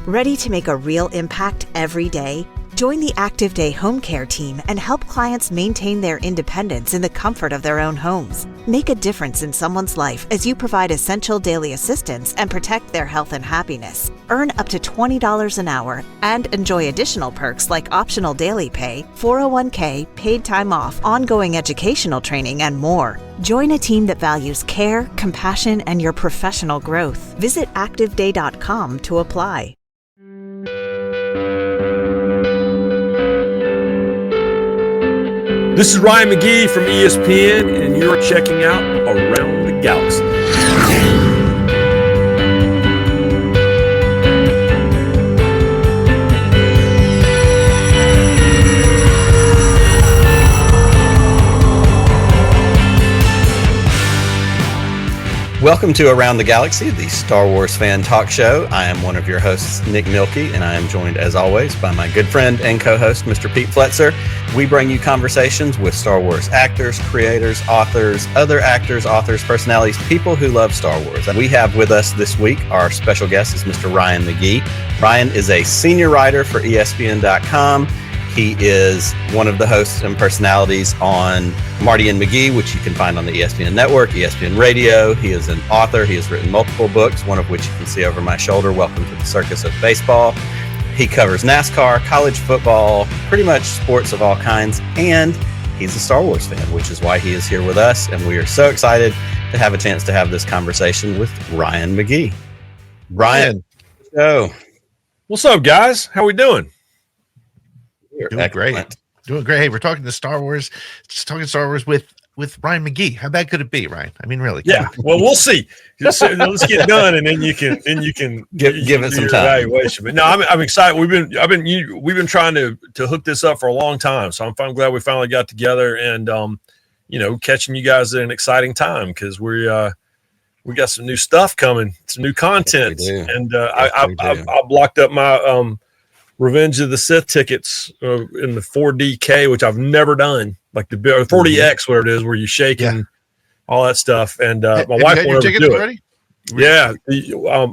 Ready to make a real impact every day? Join the Active Day Home Care team and help clients maintain their independence in the comfort of their own homes. Make a difference in someone's life as you provide essential daily assistance and protect their health and happiness. Earn up to $20 an hour and enjoy additional perks like optional daily pay, 401k, paid time off, ongoing educational training, and more. Join a team that values care, compassion, and your professional growth. Visit activeday.com to apply. This is Ryan McGee from ESPN, and you're checking out Around the Galaxy. Welcome to Around the Galaxy, the Star Wars fan talk show. I am one of your hosts, Nick Milkey, and I am joined, as always, by my good friend and co-host, Mr. Pete Fletzer. We bring you conversations with Star Wars actors, creators, authors, other actors, authors, personalities, people who love Star Wars. And we have with us this week, our special guest is Mr. Ryan McGee. Ryan is a senior writer for ESPN.com. He is one of the hosts and personalities on Marty and McGee, which you can find on the ESPN Network, ESPN Radio. He is an author. He has written multiple books, one of which you can see over my shoulder, Welcome to the Circus of Baseball. He covers NASCAR, college football, pretty much sports of all kinds, and he's a Star Wars fan, which is why he is here with us, and we are so excited to have a chance to have this conversation with Ryan McGee. Ryan, what's up, guys? How we doing? Doing great. Doing great. Hey, we're talking to Star Wars, just talking Star Wars with Ryan McGee. How bad could it be, Ryan? I mean, really? Yeah. Well, we'll see. Let's get done, and then you can give it some time. Evaluation. But no, I'm excited. We've been trying to hook this up for a long time, so I'm glad we finally got together and catching you guys at an exciting time because we got some new stuff coming, some new content, and I blocked up my Revenge of the Sith tickets in the 4DK, which I've never done, like the 40X, whatever it is, where you shake and all that stuff. And my wife wanted to do it. Yeah,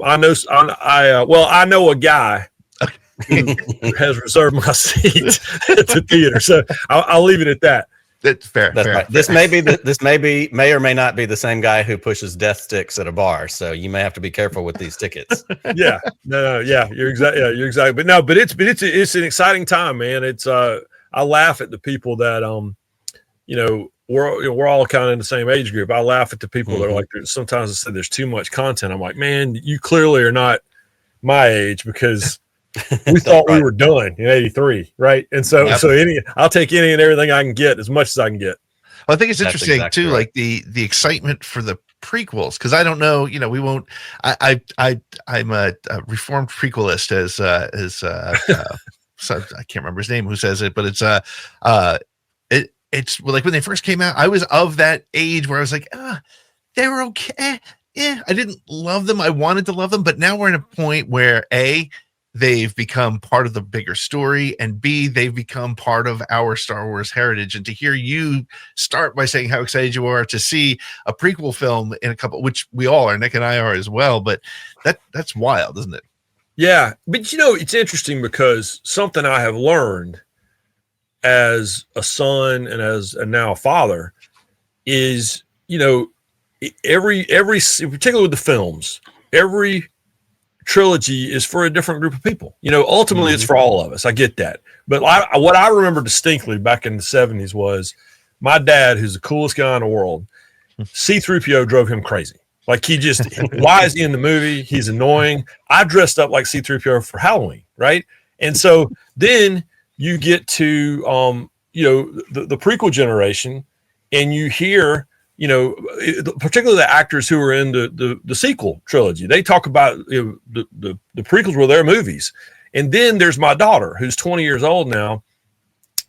I know a guy who has reserved my seat at the theater, so I'll leave it at that. That's fair. That's right. This may or may not be the same guy who pushes death sticks at a bar. So you may have to be careful with these tickets. Yeah, you're exactly. Yeah, you're exactly. But it's an exciting time, man. It's I laugh at the people that we're all kind of in the same age group. I laugh at the people that are like, sometimes I say there's too much content. I'm like, man, you clearly are not my age because we thought we were done in 83, right? And so I'll take any and everything I can get, as much as I can get. Well, I think it's interesting too, right. Like the excitement for the prequels, because I don't know, we won't. I'm a reformed prequelist, as so I can't remember his name who says it, but it's like when they first came out, I was of that age where I was like, they were okay. Yeah, I didn't love them. I wanted to love them, but now we're in a point where they've become part of the bigger story, and B, they've become part of our Star Wars heritage. And to hear you start by saying how excited you are to see a prequel film in a couple, which we all are, Nick and I are as well, but that's wild, isn't it? Yeah, but it's interesting because something I have learned as a son and now a father is, every particularly with the films, every trilogy is for a different group of people. Ultimately it's for all of us. I get that. But what I remember distinctly back in the 70s was my dad, who's the coolest guy in the world, C-3PO drove him crazy. Like why is he in the movie? He's annoying. I dressed up like C-3PO for Halloween, right? And so then you get to, the prequel generation, and you hear, particularly the actors who are in the sequel trilogy, they talk about the prequels were their movies. And then there's my daughter, who's 20 years old now,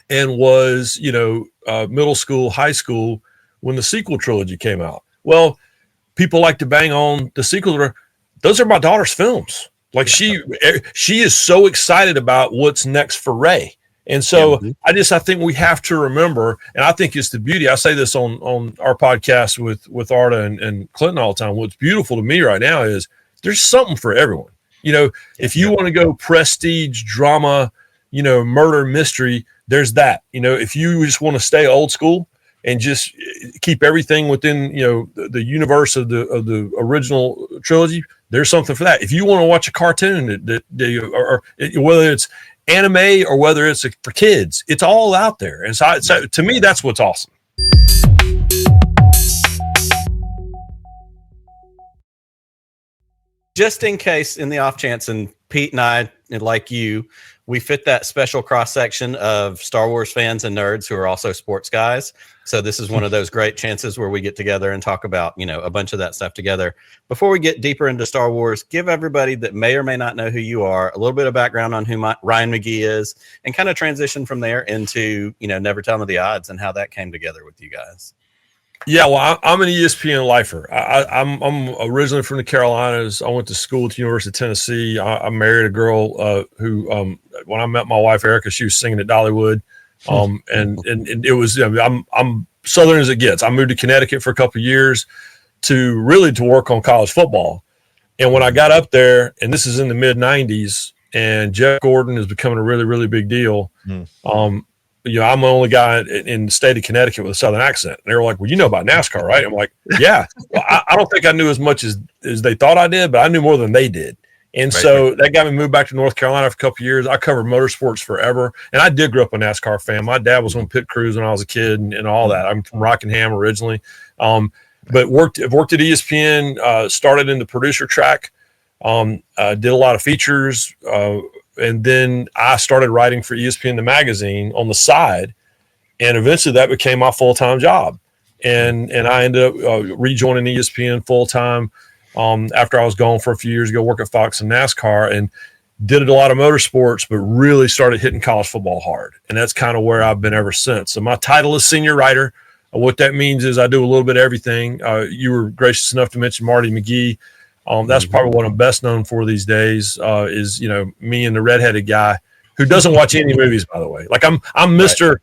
and was, middle school, high school when the sequel trilogy came out. Well, people like to bang on the sequels. Those are my daughter's films. Like she is so excited about what's next for Rey. And so I think we have to remember, and I think it's the beauty. I say this on our podcast with Arda and Clinton all the time. What's beautiful to me right now is there's something for everyone. If you want to go prestige drama, murder mystery, there's that. If you just want to stay old school and just keep everything within, the universe of the original trilogy, there's something for that. If you want to watch a cartoon or whether it's anime or whether it's for kids, it's all out there. And so to me, that's what's awesome. Just in case, in the off chance, and Pete and I, like you, we fit that special cross section of Star Wars fans and nerds who are also sports guys. So this is one of those great chances where we get together and talk about, a bunch of that stuff together. Before we get deeper into Star Wars, give everybody that may or may not know who you are a little bit of background on who Ryan McGee is, and kind of transition from there into, Never Tell Me the Odds and how that came together with you guys. Yeah, well, I'm an ESPN lifer. I'm originally from the Carolinas. I went to school at the University of Tennessee. I married a girl who, when I met my wife Erica, she was singing at Dollywood, and it was. I'm Southern as it gets. I moved to Connecticut for a couple of years to work on college football, and when I got up there, and this is in the mid '90s, and Jeff Gordon is becoming a really, really big deal. I'm the only guy in the state of Connecticut with a Southern accent. And they were like, well, you know about NASCAR, right? I'm like, yeah. Well, I don't think I knew as much as they thought I did, but I knew more than they did. And so that got me moved back to North Carolina for a couple of years. I covered motorsports forever. And I did grow up a NASCAR fan. My dad was on pit crews when I was a kid and all that. I'm from Rockingham originally. But worked at ESPN, started in the producer track, did a lot of features, and then I started writing for ESPN, the magazine, on the side. And eventually that became my full-time job. And I ended up rejoining ESPN full-time after I was gone for a few years ago, work at Fox and NASCAR, and did a lot of motorsports, but really started hitting college football hard. And that's kind of where I've been ever since. So my title is senior writer. What that means is I do a little bit of everything. You were gracious enough to mention Marty McGee. That's probably what I'm best known for these days, is, me and the redheaded guy who doesn't watch any movies, by the way. Like I'm Mr.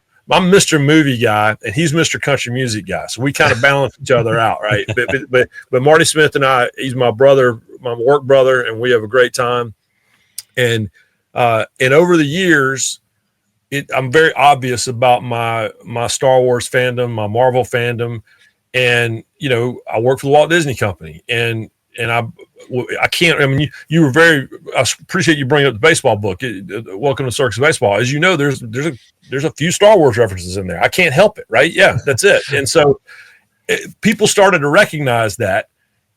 Movie guy and he's Mr. Country Music guy. So we kind of balance each other out. Right. But Marty Smith and I, he's my brother, my work brother, and we have a great time. And over the years, I'm very obvious about my Star Wars fandom, my Marvel fandom. And, I work for the Walt Disney Company, and I can't. I mean, you were very. I appreciate you bringing up the baseball book. Welcome to Circus of Baseball. As you know, there's a few Star Wars references in there. I can't help it, right? Yeah, that's it. And so people started to recognize that,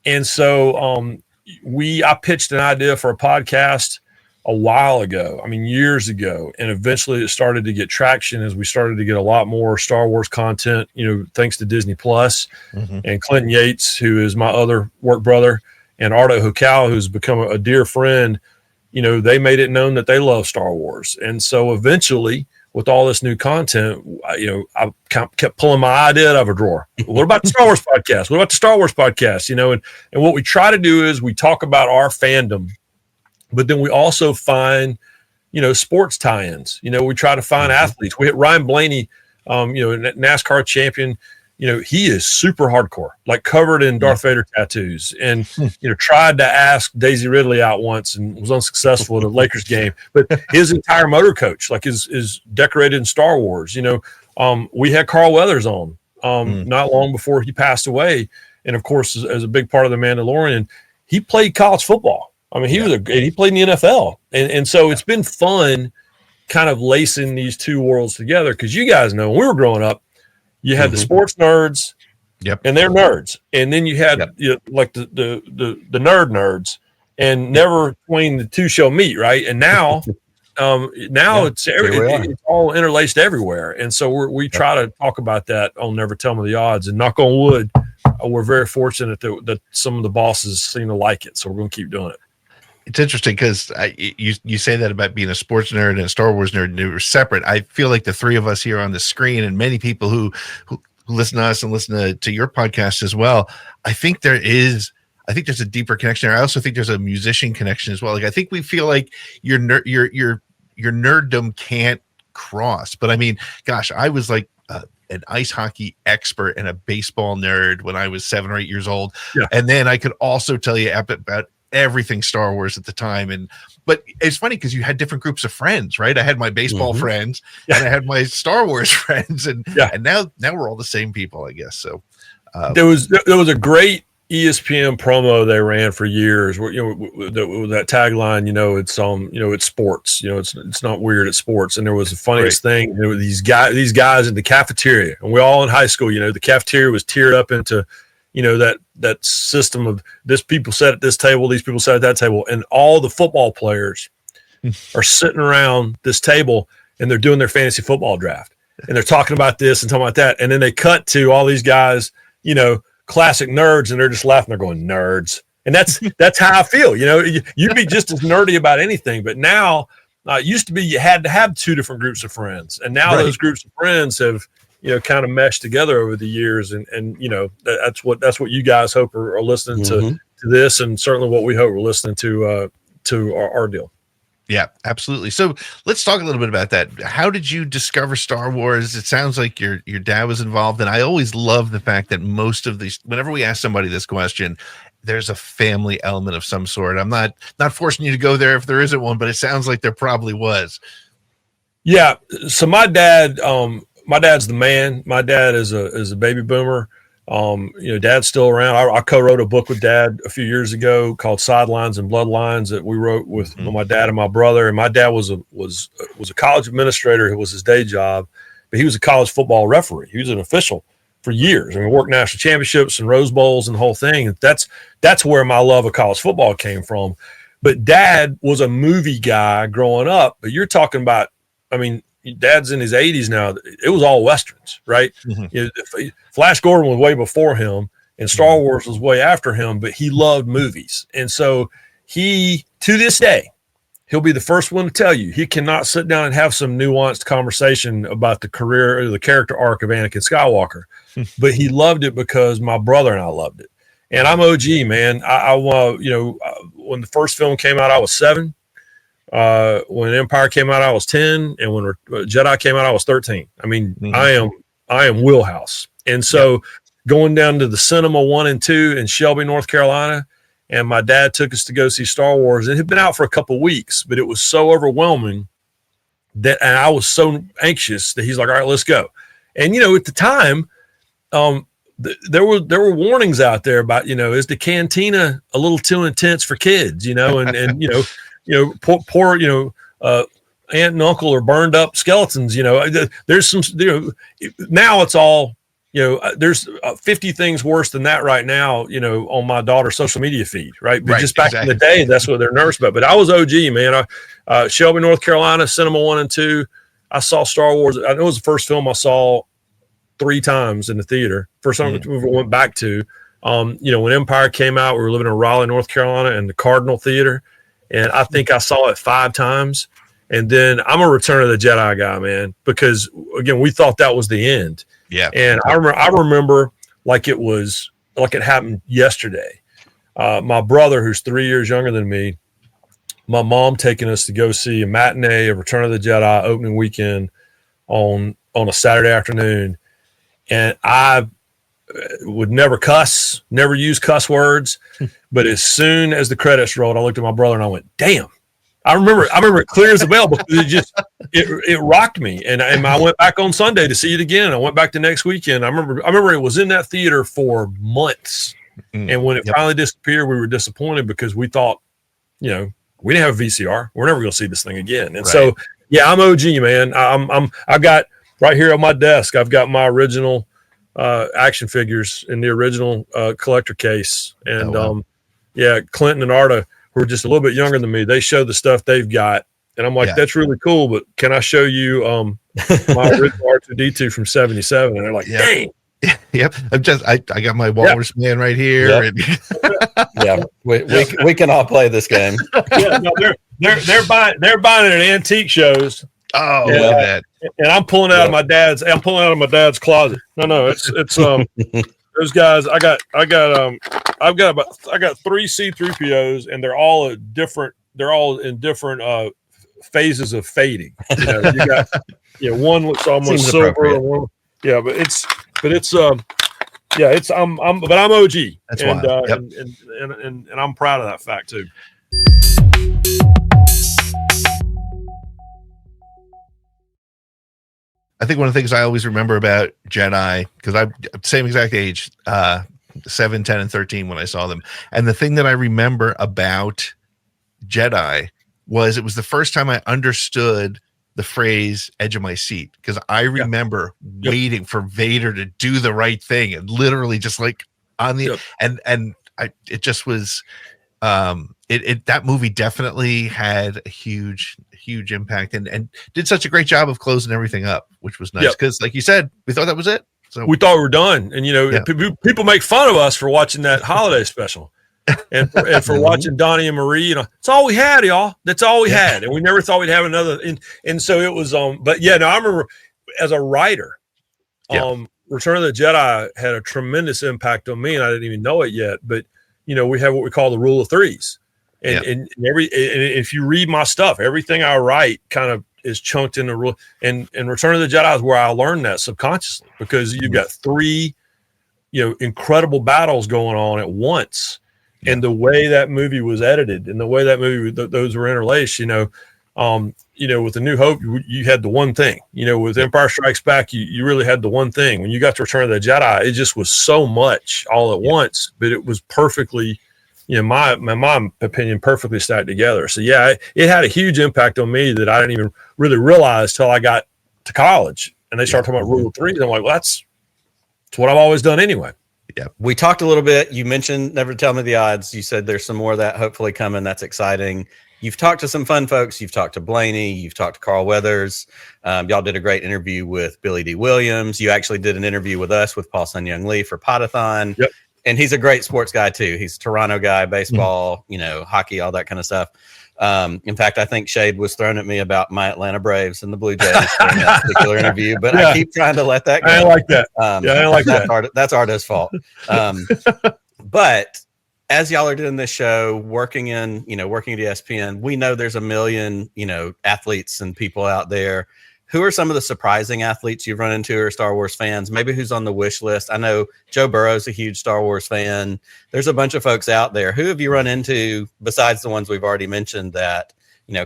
and so I pitched an idea for a podcast a while ago. I mean, years ago, and eventually it started to get traction as we started to get a lot more Star Wars content. Thanks to Disney Plus, and Clinton Yates, who is my other work brother, and Ardo Hukal, who's become a dear friend. They made it known that they love Star Wars, and so eventually, with all this new content, I kept pulling my idea out of a drawer. What about the Star Wars podcast? What about the Star Wars podcast? And what we try to do is we talk about our fandom, but then we also find, sports tie-ins. We try to find athletes. We hit Ryan Blaney, NASCAR champion. He is super hardcore, like covered in Darth Vader tattoos, and tried to ask Daisy Ridley out once and was unsuccessful at a Lakers game. But his entire motor coach, like, is decorated in Star Wars. We had Carl Weathers on not long before he passed away, and of course, as a big part of the Mandalorian, he played college football. I mean, he played in the NFL, and so it's been fun, kind of lacing these two worlds together. Because you guys know, when we were growing up, you had the sports nerds, and they're nerds, and then you had like the nerd nerds, and never between the two shall meet, right? And now, it's all interlaced everywhere, and so we try to talk about that on Never Tell Me the Odds, and knock on wood, we're very fortunate that some of the bosses seem to like it, so we're going to keep doing it. It's interesting because you say that about being a sports nerd and a Star Wars nerd, and they were separate. I feel like the three of us here on the screen, and many people who listen to us and listen to your podcast as well, I think there's a deeper connection there. I also think there's a musician connection as well. Like, I think we feel like your nerddom can't cross. But I mean, gosh, I was like an ice hockey expert and a baseball nerd when I was 7 or 8 years old, and then I could also tell you about everything Star Wars at the time. But it's funny because you had different groups of friends, right? I had my baseball friends and I had my Star Wars friends, and now we're all the same people, I guess. So there was a great ESPN promo they ran for years where, that tagline, it's sports, it's not weird, it's sports. And there was the funniest thing, there were these guys in the cafeteria, and we're all in high school, the cafeteria was tiered up into, that system of this people sat at this table, these people sat at that table, and all the football players are sitting around this table and they're doing their fantasy football draft, and they're talking about this and talking about that. And then they cut to all these guys, classic nerds, and they're just laughing. They're going, nerds. And that's how I feel. You'd be just as nerdy about anything. But now, it used to be you had to have two different groups of friends. And now those groups of friends have, kind of meshed together over the years. And that's what you guys hope are listening to this. And certainly what we hope we're listening to our deal. Yeah, absolutely. So let's talk a little bit about that. How did you discover Star Wars? It sounds like your dad was involved. And I always love the fact that most of these, whenever we ask somebody this question, there's a family element of some sort. I'm not forcing you to go there if there isn't one, but it sounds like there probably was. Yeah. So my dad's the man. My dad is a baby boomer. Dad's still around. I co-wrote a book with Dad a few years ago called Sidelines and Bloodlines that we wrote with my dad and my brother. And my dad was a college administrator. It was his day job, but he was a college football referee. He was an official for years. I mean, worked national championships and Rose Bowls and the whole thing. And that's where my love of college football came from. But Dad was a movie guy growing up. But you're talking about, Dad's in his 80s now. It was all Westerns, right? Flash Gordon was way before him, and Star Wars was way after him, but he loved movies. And so to this day, he'll be the first one to tell you he cannot sit down and have some nuanced conversation about the career or the character arc of Anakin Skywalker. But he loved it because my brother and I loved it. And I'm OG, man. When the first film came out, I was 7. When Empire came out, I was 10, and when Jedi came out, I was 13. I am wheelhouse. And so going down to the Cinema 1 and 2 in Shelby, North Carolina, and my dad took us to go see Star Wars. It had been out for a couple of weeks, but it was so overwhelming and I was so anxious that he's like, all right, let's go. And, at the time, there were warnings out there about, is the cantina a little too intense for kids, poor aunt and uncle are burned up skeletons. There's some, now it's all, there's 50 things worse than that right now, on my daughter's social media feed. Right. But just back in the day, that's what they're nervous about. But I was OG, man. Shelby, North Carolina, Cinema 1 and 2. I saw Star Wars. I know it was the first film I saw 3 times in the theater. First time we went back to, when Empire came out, we were living in Raleigh, North Carolina, in the Cardinal Theater. And I think I saw it 5 times. And then I'm a Return of the Jedi guy, man, because, again, we thought that was the end. Yeah. And I remember like it happened yesterday. My brother, who's 3 years younger than me, my mom taking us to go see a matinee of Return of the Jedi opening weekend on a Saturday afternoon. And I would never cuss, never use cuss words. But as soon as the credits rolled, I looked at my brother and I went, damn. I remember it clear as a bell because it rocked me. And I went back on Sunday to see it again. I went back the next weekend. I remember it was in that theater for months. And when it finally disappeared, we were disappointed because we thought, we didn't have a VCR. We're never going to see this thing again. And so, I'm OG, man. I've got right here on my desk, I've got my original action figures in the original collector case. And Clinton and Arta, who are just a little bit younger than me, they show the stuff they've got. And I'm like, that's really cool, but can I show you my original R2-D2 from 77? And they're like, dang. Yep. I got my Walrus Man right here. Yep. And we can all play this game. They're buying it at antique shows. Oh, look at that. And I'm pulling out of my dad's closet. No, it's those guys. I got 3 C-3POs, and they're all in different phases of fading. You got one looks almost silver, and one, but it's But I'm OG. That's and, wild. Yep. and I'm proud of that fact too. I think one of the things I always remember about Jedi, because I'm same exact age, 7, 10, and 13 when I saw them. And the thing that I remember about Jedi was it was the first time I understood the phrase edge of my seat, because I remember waiting for Vader to do the right thing and literally just like on the it just was that movie definitely had a huge impact and did such a great job of closing everything up, which was nice because like you said, we thought that was it. So we thought we were done. And people make fun of us for watching that holiday special and for watching Donnie and Marie. It's all we had, y'all. That's all we had. And we never thought we'd have another. And so it was but I remember as a writer, Return of the Jedi had a tremendous impact on me, and I didn't even know it yet. But we have what we call the rule of threes. And if you read my stuff, everything I write kind of is chunked in the rule. And Return of the Jedi is where I learned that subconsciously, because you've got 3, incredible battles going on at once. And the way that movie was edited and the way that movie, those were interlaced, with The New Hope, you had the one thing, with Empire Strikes Back, you really had the one thing. When you got to Return of the Jedi, it just was so much all at once, but it was perfectly, my opinion, perfectly stacked together. So it had a huge impact on me that I didn't even really realize till I got to college and they started talking about rule of threes. I'm like, well, that's what I've always done anyway. Yeah. We talked a little bit. You mentioned Never Tell Me the Odds. You said there's some more of that hopefully coming. That's exciting. You've talked to some fun folks. You've talked to Blaney. You've talked to Carl Weathers. Y'all did a great interview with Billy D. Williams. You actually did an interview with us with Paul Sun-Young Lee for Podathon. Yep. And he's a great sports guy too. He's a Toronto guy, baseball, hockey, all that kind of stuff. In fact, I think shade was thrown at me about my Atlanta Braves and the Blue Jays in that particular interview, but I keep trying to let that go. I didn't like that. I didn't like that. That's Arda's fault. But as y'all are doing this show, working at ESPN, we know there's a million, athletes and people out there. Who are some of the surprising athletes you've run into or Star Wars fans? Maybe who's on the wish list? I know Joe Burrow's a huge Star Wars fan. There's a bunch of folks out there. Who have you run into besides the ones we've already mentioned that,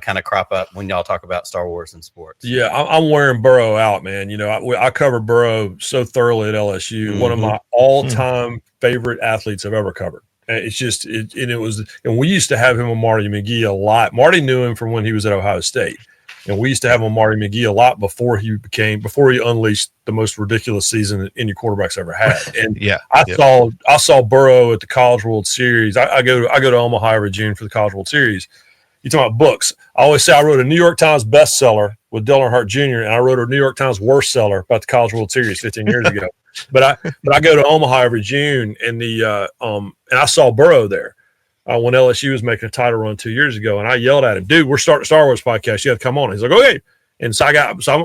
kind of crop up when y'all talk about Star Wars and sports? Yeah, I'm wearing Burrow out, man. I cover Burrow so thoroughly at LSU. One of my all-time favorite athletes I've ever covered. It's just, and we used to have him on Marty McGee a lot. Marty knew him from when he was at Ohio State. And we used to have on Marty McGee a lot before he unleashed the most ridiculous season that any quarterback's ever had. And I saw Burrow at the College World Series. I go to Omaha every June for the College World Series. You talking about books? I always say I wrote a New York Times bestseller with Dale Earnhardt Jr. and I wrote a New York Times worst seller about the College World Series 15 years ago. But I go to Omaha every June and and I saw Burrow there. When LSU was making a title run 2 years ago, and I yelled at him, "Dude, we're starting a Star Wars podcast. You have to come on." He's like, "Okay." And so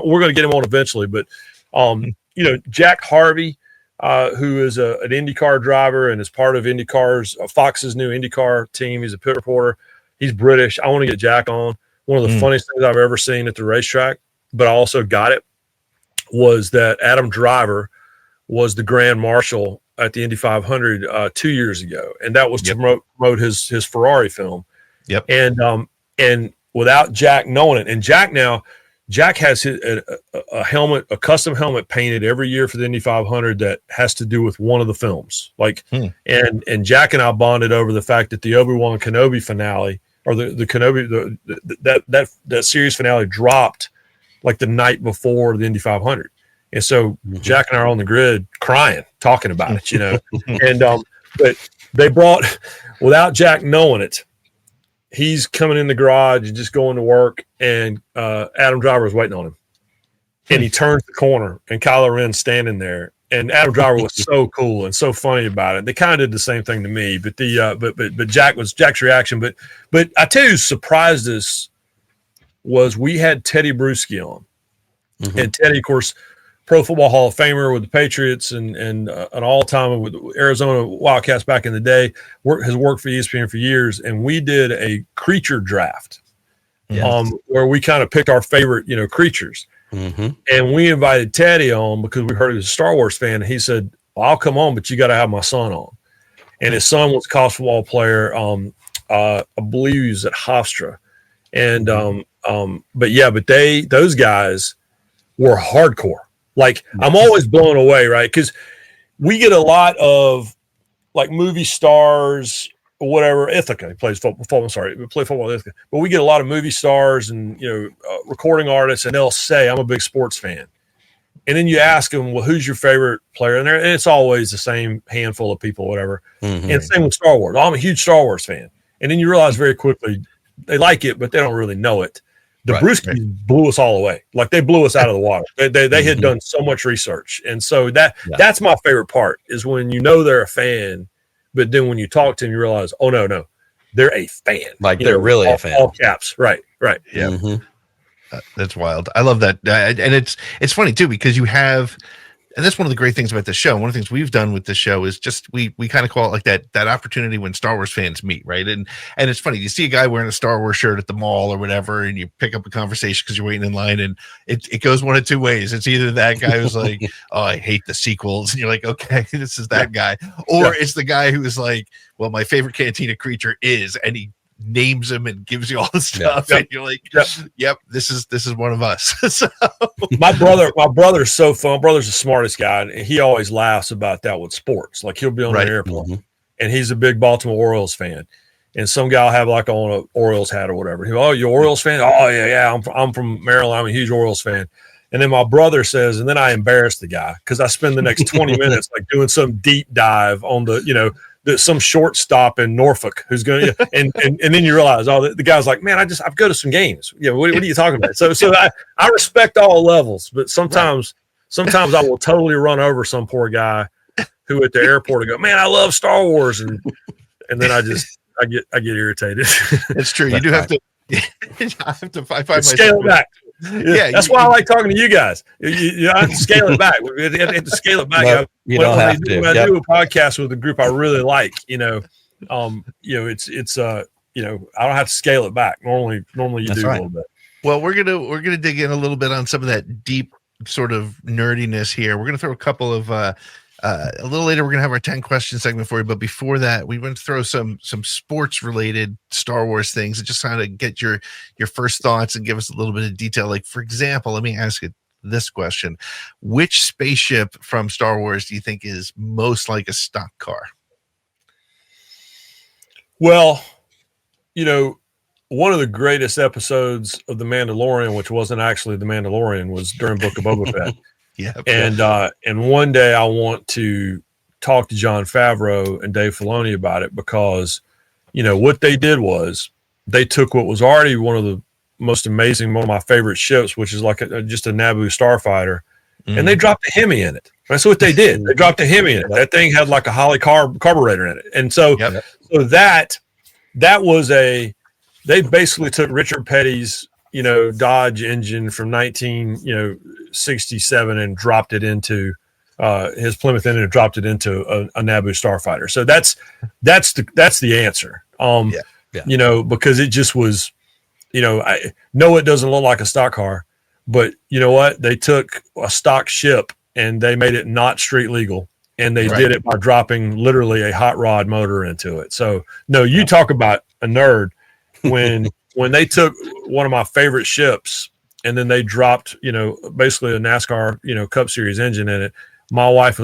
we're going to get him on eventually. But Jack Harvey, who is an IndyCar driver and is part of IndyCar's Fox's new IndyCar team. He's a pit reporter. He's British. I want to get Jack on. One of the funniest things I've ever seen at the racetrack, but I also got it, was that Adam Driver was the Grand Marshal at the Indy 500 2 years ago, and that was to promote his Ferrari film. Yep. And without Jack knowing it, and Jack has a helmet, a custom helmet painted every year for the Indy 500 that has to do with one of the films. And Jack and I bonded over the fact that the Obi-Wan Kenobi finale, or the Kenobi, that series finale dropped like the night before the Indy 500. And so Jack and I are on the grid crying, talking about it, and but they brought, without Jack knowing it, he's coming in the garage and just going to work, and Adam Driver was waiting on him. And he turns the corner, and Kylo Ren's standing there, and Adam Driver was so cool and so funny about it. They kind of did the same thing to me, but but Jack's reaction. But I tell you, who surprised us was we had Teddy Bruschi on, and Teddy, of course, Pro Football Hall of Famer with the Patriots and an all-time with Arizona Wildcats back in the day, has worked for ESPN for years. And we did a creature draft where we kind of picked our favorite, creatures. And we invited Teddy on because we heard he was a Star Wars fan. And he said, well, I'll come on, but you got to have my son on. And his son was a college football player. I believe he was at Hofstra. And, but those guys were hardcore. Like, I'm always blown away, right? Because we get a lot of like movie stars or whatever. Ithaca, he plays football. I'm sorry, we play football in Ithaca. But we get a lot of movie stars and, recording artists, and they'll say, I'm a big sports fan. And then you ask them, well, who's your favorite player? And it's always the same handful of people, whatever. Mm-hmm. And same with Star Wars. I'm a huge Star Wars fan. And then you realize very quickly they like it, but they don't really know it. The Brewskis blew us all away. Like, they blew us out of the water. They had done so much research. And so that's my favorite part, is when you know they're a fan, but then when you talk to them, you realize, oh, no, they're a fan. Like, they're really a fan. All caps. Right. Yeah. Mm-hmm. That's wild. I love that. And it's funny too, because you have, and that's one of the great things about the show. One of the things we've done with the show is just, we kind of call it like that opportunity when Star Wars fans meet. Right. And it's funny, you see a guy wearing a Star Wars shirt at the mall or whatever, and you pick up a conversation because you're waiting in line, and it goes one of two ways. It's either that guy who's like, oh, I hate the sequels. And you're like, okay, this is that guy. Or it's the guy who is like, well, my favorite Cantina creature is, and he names him and gives you all the stuff, and you're like, yep, this is one of us. So my brother's so fun. My brother's the smartest guy, and he always laughs about that with sports. Like, he'll be on the airplane, and he's a big Baltimore Orioles fan, and some guy will have like on an Orioles hat or whatever. He'll, oh, you're Orioles fan? Oh yeah, I'm from Maryland. I'm a huge Orioles fan. And then my brother says, and then I embarrass the guy because I spend the next 20 minutes like doing some deep dive on some shortstop in Norfolk who's going to, and then you realize, the guy's like, man, I've go to some games. Yeah. What are you talking about? So I respect all levels, but sometimes I will totally run over some poor guy who at the airport will go, man, I love Star Wars. And then I get irritated. It's true. You do have to, I find scale it back. Yeah, that's why I like talking to you guys. You have to scale it back. We have to scale it back. No, you don't have to. When I do a podcast with a group I really like, it's I don't have to scale it back. Normally you do a little bit. Well, we're gonna dig in a little bit on some of that deep sort of nerdiness here. We're gonna throw a couple of a little later, we're going to have our 10 question segment for you. But before that, we want to throw some sports related Star Wars things and just kind of get your first thoughts and give us a little bit of detail. Like, for example, let me ask you this question. Which spaceship from Star Wars do you think is most like a stock car? Well, one of the greatest episodes of The Mandalorian, which wasn't actually The Mandalorian, was during Book of Boba Fett. Yeah. And one day I want to talk to Jon Favreau and Dave Filoni about it, because, what they did was they took what was already one of the most amazing, one of my favorite ships, which is like just a Naboo starfighter, and they dropped a Hemi in it. That's what they did. They dropped a Hemi in it. That thing had like a Holly carburetor in it. And so, so that was they basically took Richard Petty's, Dodge engine from 1967 and dropped it into his Plymouth engine and dropped it into a Naboo starfighter. So that's the answer. Because it just was, I know it doesn't look like a stock car, but you know what? They took a stock ship and they made it not street legal, and they did it by dropping literally a hot rod motor into it. So no, you talk about a nerd when they took one of my favorite ships and then they dropped, basically a NASCAR, Cup Series engine in it. My wife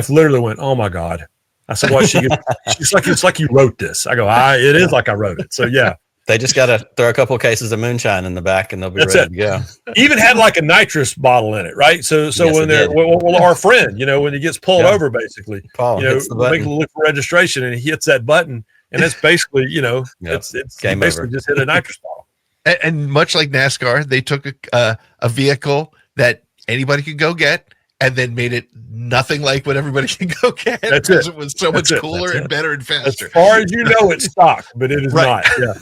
literally went, "Oh my God." I said, "What?" She's like, "It's like you wrote this." I go, "It is like I wrote it." So yeah. They just got to throw a couple of cases of moonshine in the back and they'll be ready to go. Even had like a nitrous bottle in it, right? So when our friend, when he gets pulled over, basically, Paul hits the button. Make a look for registration, and he hits that button, and it's basically, it's game basically over. Just hit a nitrous bottle. And much like NASCAR, they took a vehicle that anybody could go get, and then made it nothing like what everybody can go get. That's because it. It was so much cooler and better and faster. As far as you know, it's stock, but it is not. Yeah.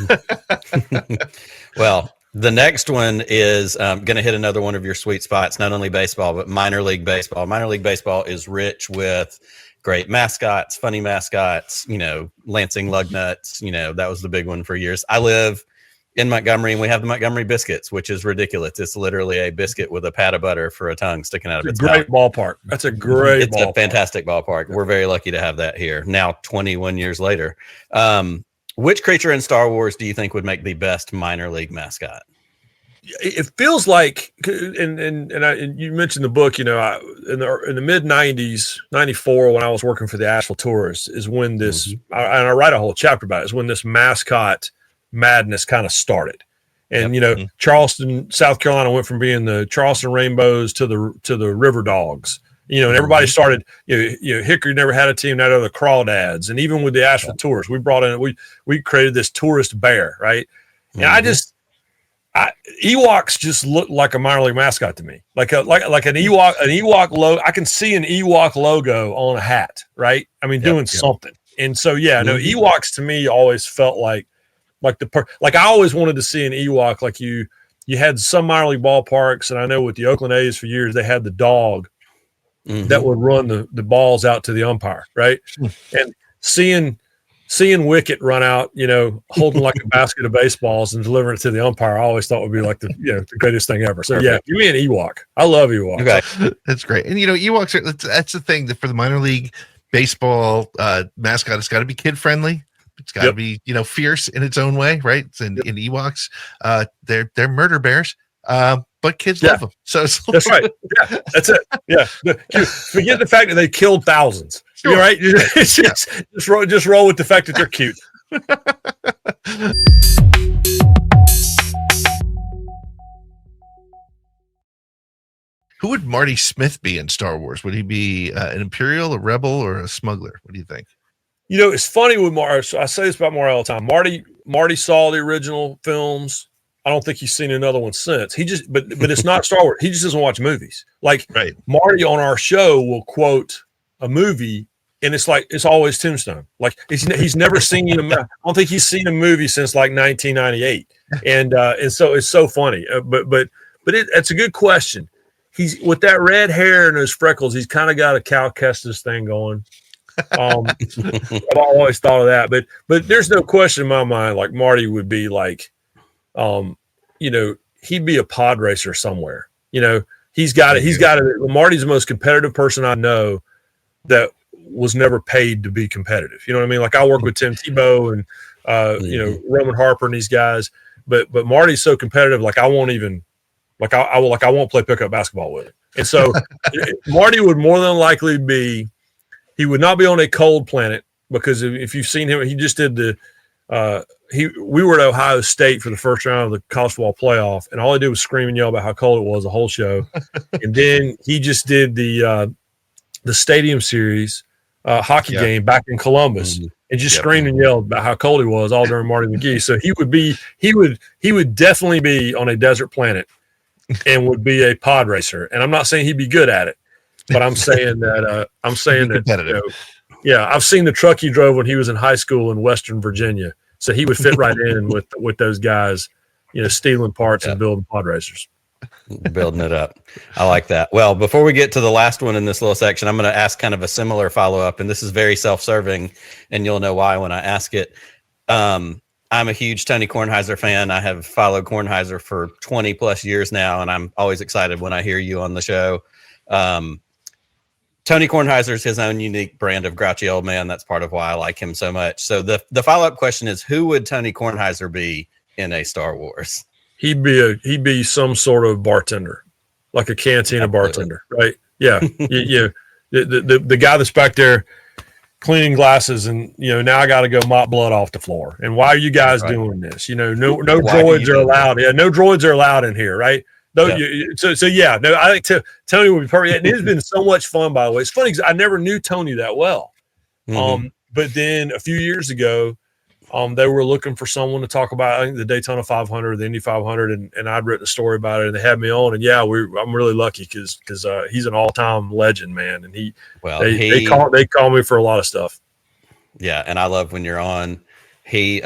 Well, the next one is going to hit another one of your sweet spots, not only baseball, but minor league baseball. Minor league baseball is rich with great mascots, funny mascots, Lansing Lugnuts, that was the big one for years. I live in Montgomery, and we have the Montgomery biscuits, which is ridiculous. It's literally a biscuit with a pat of butter for a tongue sticking out of its great mouth. ballpark. That's a great It's ballpark. a fantastic ballpark. We're very lucky to have that here now, 21 years later. Which creature in Star Wars do you think would make the best minor league mascot? It feels like, and you mentioned the book, in the mid 90s, 94, when I was working for the Asheville Tourist, is when this, and I write a whole chapter about it, is when this mascot madness kind of started. And, Charleston, South Carolina went from being the Charleston Rainbows to the River Dogs, and everybody started, Hickory never had a team, now they're the Crawdads. And even with the Asheville Tourist, we brought in, we created this tourist bear, right? And Ewoks just look like a minor league mascot to me, like an Ewok logo. I can see an Ewok logo on a hat, right? I mean, doing something. And so, Ewoks to me always felt like I always wanted to see an Ewok. Like you had some minor league ballparks, and I know with the Oakland A's for years, they had the dog that would run the balls out to the umpire, right? And seeing Wicket run out, holding like a basket of baseballs and delivering it to the umpire, I always thought would be like the greatest thing ever. So give me an Ewok. I love Ewoks. Okay. That's great. And Ewoks that's the thing that for the minor league baseball mascot, it's got to be kid friendly. It's got to be fierce in its own way, right? In Ewoks, they're murder bears. But kids love them. So that's right. Yeah, that's it. Yeah. Forget the fact that they killed thousands. Sure. You're right. Just roll with the fact that they're cute. Who would Marty Smith be in Star Wars? Would he be an Imperial, a Rebel, or a smuggler? What do you think? It's funny with Marty. I say this about Marty all the time. Marty saw the original films. I don't think he's seen another one since. But it's not Star Wars. He just doesn't watch movies. Like Marty on our show will quote a movie, and it's like it's always Tombstone. Like he's never seen I don't think he's seen a movie since like 1998. And so it's so funny. But it's a good question. He's with that red hair and those freckles. He's kind of got a Cal Kestis thing going. I've always thought of that. But there's no question in my mind. Like Marty would be like. He'd be a pod racer somewhere. He's got it. Marty's the most competitive person I know that was never paid to be competitive. You know what I mean? Like I work with Tim Tebow and Roman Harper and these guys, but Marty's so competitive. Like I won't even I won't play pickup basketball with him. And so Marty would more than likely he would not be on a cold planet, because if you've seen him, he just did we were at Ohio State for the first round of the college football playoff, and all he did was scream and yell about how cold it was the whole show. And then he just did the Stadium Series hockey game back in Columbus, and just screamed and yelled about how cold he was all during Marty McGee. So he would definitely be on a desert planet and would be a pod racer. And I'm not saying he'd be good at it, but I'm saying that I've seen the truck he drove when he was in high school in Western Virginia. So he would fit right in with those guys, stealing parts and building pod racers. Building it up. I like that. Well, before we get to the last one in this little section, I'm going to ask kind of a similar follow-up, and this is very self-serving, and you'll know why when I ask it. I'm a huge Tony Kornheiser fan. I have followed Kornheiser for 20 plus years now, and I'm always excited when I hear you on the show. Tony Kornheiser's his own unique brand of grouchy old man. That's part of why I like him so much. So the follow-up question is, who would Tony Kornheiser be in a Star Wars? He'd be some sort of bartender, like a cantina bartender, right? Yeah. The guy that's back there cleaning glasses, and now I got to go mop blood off the floor. And why are you guys doing this? No droids are allowed. Yeah, no droids are allowed in here, right? No, I think Tony would be perfect. And it's been so much fun, by the way. It's funny because I never knew Tony that well. But then a few years ago, they were looking for someone to talk about, I think, the Daytona 500, the Indy 500, and I'd written a story about it, and they had me on. And I'm really lucky because he's an all-time legend, man. And they call me for a lot of stuff. Yeah, and I love when you're on. He